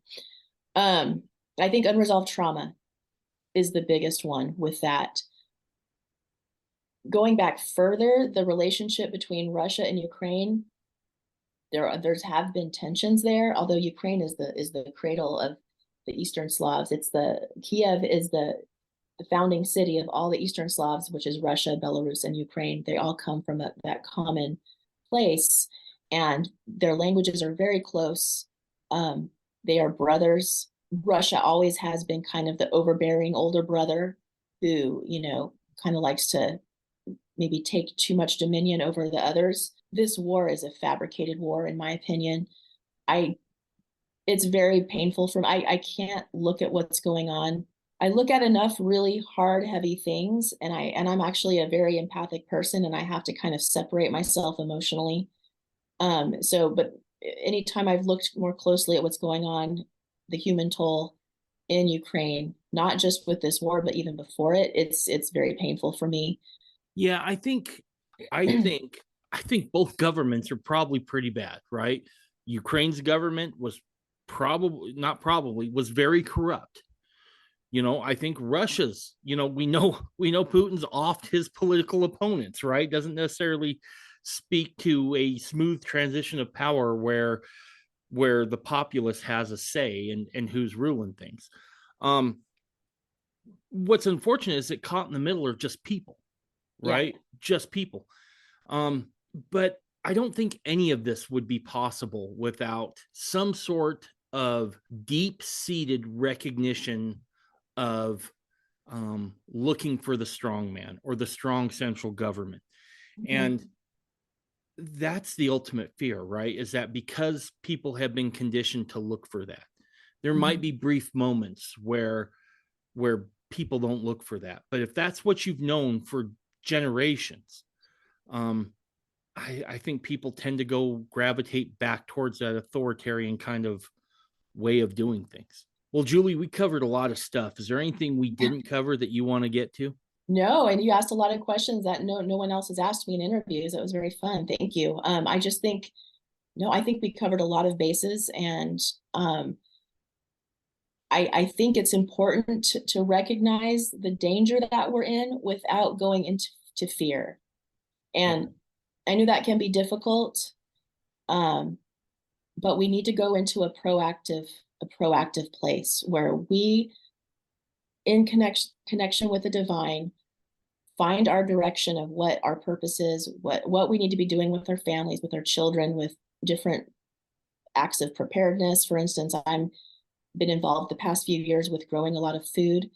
I think unresolved trauma is the biggest one with that. Going back further, the relationship between Russia and Ukraine, there's have been tensions there, although Ukraine is the cradle of the Eastern Slavs. Kiev is the founding city of all the Eastern Slavs, which is Russia, Belarus, and Ukraine. They all come from that common place, and their languages are very close. They are brothers. Russia always has been kind of the overbearing older brother who, kind of likes to maybe take too much dominion over the others. This war is a fabricated war, in my opinion. It's very painful for me. I can't look at what's going on. I look at enough really hard, heavy things, and I'm actually a very empathic person, and I have to kind of separate myself emotionally. But anytime I've looked more closely at what's going on, the human toll in Ukraine, not just with this war, but even before it, it's very painful for me. Yeah, I think both governments are probably pretty bad, right? Ukraine's government was was very corrupt. I think Russia's, we know Putin's oft his political opponents, right? Doesn't necessarily speak to a smooth transition of power where the populace has a say and who's ruling things. What's unfortunate is it caught in the middle are just people, right? Yeah. Just people. But I don't think any of this would be possible without some sort of deep-seated recognition of looking for the strong man or the strong central government. Mm-hmm. And that's the ultimate fear, right? Is that because people have been conditioned to look for that. There mm-hmm. might be brief moments where people don't look for that. But if that's what you've known for generations, I think people tend to gravitate back towards that authoritarian kind of way of doing things. Well, Julie, we covered a lot of stuff. Is there anything we didn't cover that you want to get to? No, and you asked a lot of questions that no one else has asked me in interviews. It was very fun. Thank you. I think we covered a lot of bases, and I think it's important to recognize the danger that we're in without going into fear. And I know that can be difficult, but we need to go into a proactive place where we, in connection with the divine, find our direction of what our purpose is, what we need to be doing with our families, with our children, with different acts of preparedness. For instance, I'm been involved the past few years with growing a lot of food,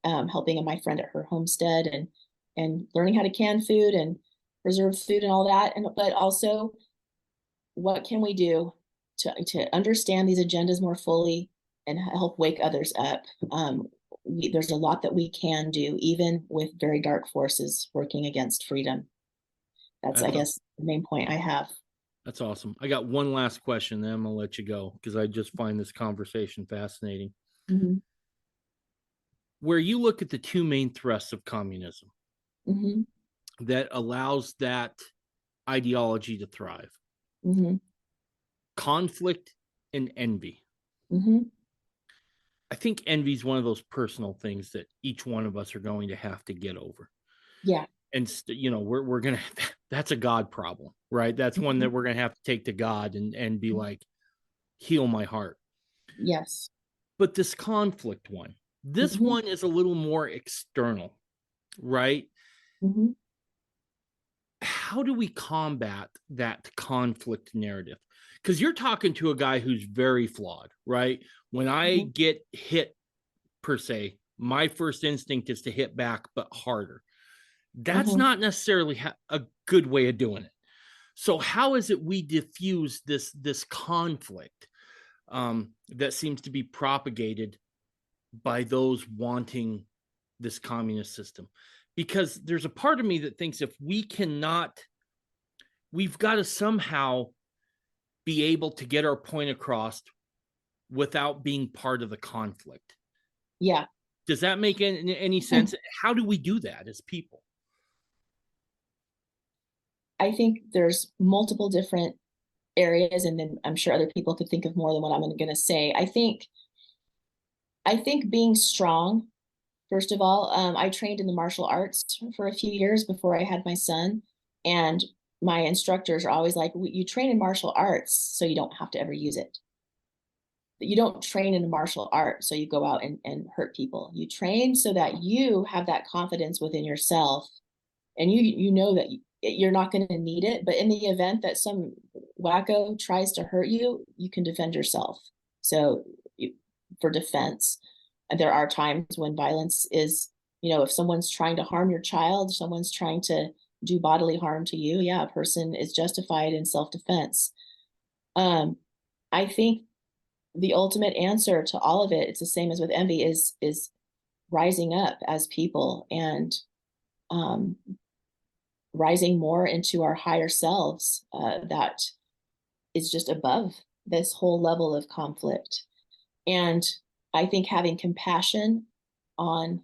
helping my friend at her homestead and learning how to can food and preserve food and all that. But also, what can we do to understand these agendas more fully and help wake others up? There's a lot that we can do, even with very dark forces working against freedom. That's I guess, the main point I have. That's awesome. I got one last question, then I'm going to let you go because I just find this conversation fascinating. Mm-hmm. Where you look at the two main thrusts of communism mm-hmm. that allows that ideology to thrive, mm-hmm. conflict and envy. Mm-hmm. I think envy is one of those personal things that each one of us are going to have to get over. Yeah. And, we're going to, that's a God problem, right? That's mm-hmm. one that we're going to have to take to God and be like, heal my heart. Yes. But this conflict one, this mm-hmm. one is a little more external, right? Mm-hmm. how do we combat that conflict narrative? Because you're talking to a guy who's very flawed, right? When I get hit, per se, my first instinct is to hit back, but harder. That's not necessarily a good way of doing it. So how is it we diffuse this conflict that seems to be propagated by those wanting this communist system? Because there's a part of me that thinks if we cannot, we've got to somehow be able to get our point across without being part of the conflict. Yeah. Does that make any sense? How do we do that as people? I think there's multiple different areas, and then I'm sure other people could think of more than what I'm going to say. I think being strong, first of all, I trained in the martial arts for a few years before I had my son, and my instructors are always like, you train in martial arts so you don't have to ever use it. You don't train in martial art so you go out and hurt people. You train so that you have that confidence within yourself, and you know that you're not going to need it, but in the event that some wacko tries to hurt you, you can defend yourself. So for defense, there are times when violence is, if someone's trying to harm your child, someone's trying to do bodily harm to you, yeah, a person is justified in self-defense. I think the ultimate answer to all of it, it's the same as with envy, is rising up as people and rising more into our higher selves that is just above this whole level of conflict. And I think having compassion on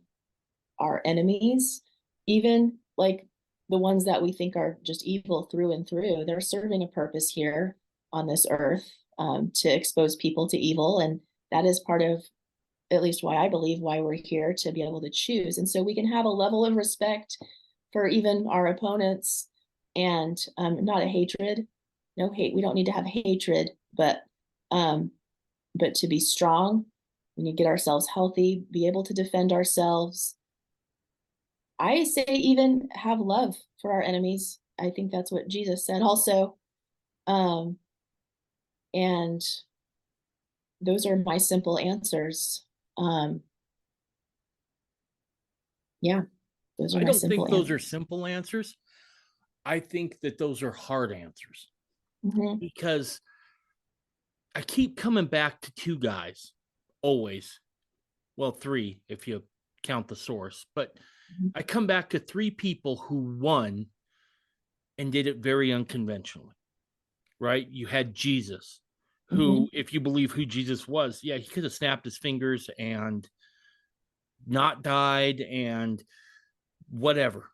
our enemies, even like the ones that we think are just evil through and through, they're serving a purpose here on this earth to expose people to evil. And that is part of, at least why I believe, why we're here, to be able to choose. And so we can have a level of respect for even our opponents, and not a hatred, no hate. We don't need to have hatred, but to be strong, we need to get ourselves healthy, be able to defend ourselves. I say even have love for our enemies. I think that's what Jesus said also. And those are my simple answers. Yeah. I don't think those are simple answers. I think that those are hard answers, because I keep coming back to two guys always. Well, three, if you count the source, but I come back to three people who won and did it very unconventionally, right? You had Jesus, who, if you believe who Jesus was, yeah, he could have snapped his fingers and not died and whatever,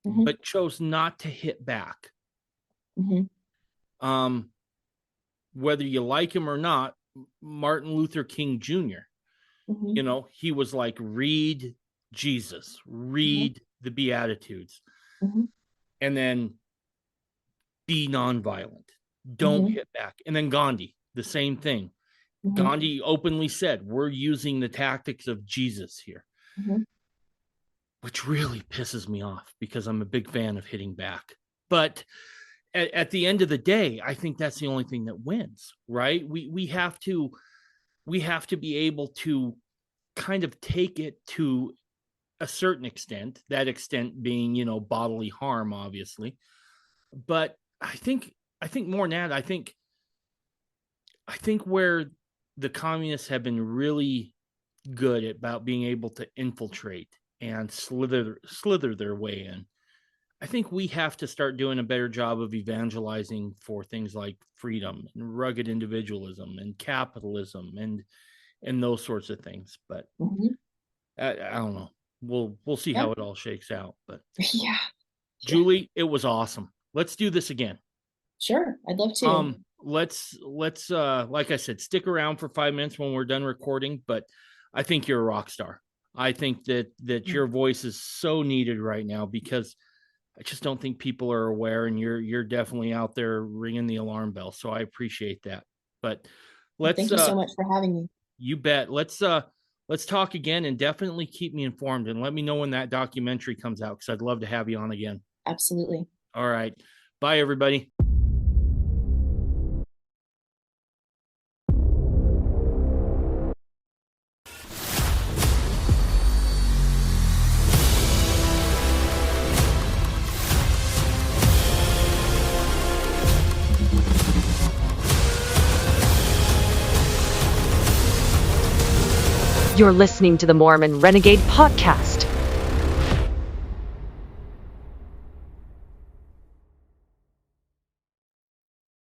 but chose not to hit back. Whether you like him or not, Martin Luther King Jr., he was like, read Jesus, read the Beatitudes, and then be nonviolent, don't hit back. And then Gandhi, the same thing. Gandhi openly said, we're using the tactics of Jesus here. Which really pisses me off, because I'm a big fan of hitting back. But at the end of the day, I think that's the only thing that wins, right? We have to be able to kind of take it to a certain extent, that extent being, bodily harm, obviously. But I think more than that, I think where the communists have been really good about being able to infiltrate and slither their way in, I think we have to start doing a better job of evangelizing for things like freedom and rugged individualism and capitalism and those sorts of things. But I don't know. We'll see how it all shakes out. But yeah, Julie, it was awesome. Let's do this again. Sure, I'd love to. Let's like I said, stick around for 5 minutes when we're done recording. But I think you're a rock star. I think that your voice is so needed right now, because I just don't think people are aware, and you're definitely out there ringing the alarm bell. So I appreciate that. But thank you so much for having me. You bet. Let's talk again, and definitely keep me informed, and let me know when that documentary comes out, because I'd love to have you on again. Absolutely. All right. Bye, everybody. You're listening to the Mormon Renegade Podcast.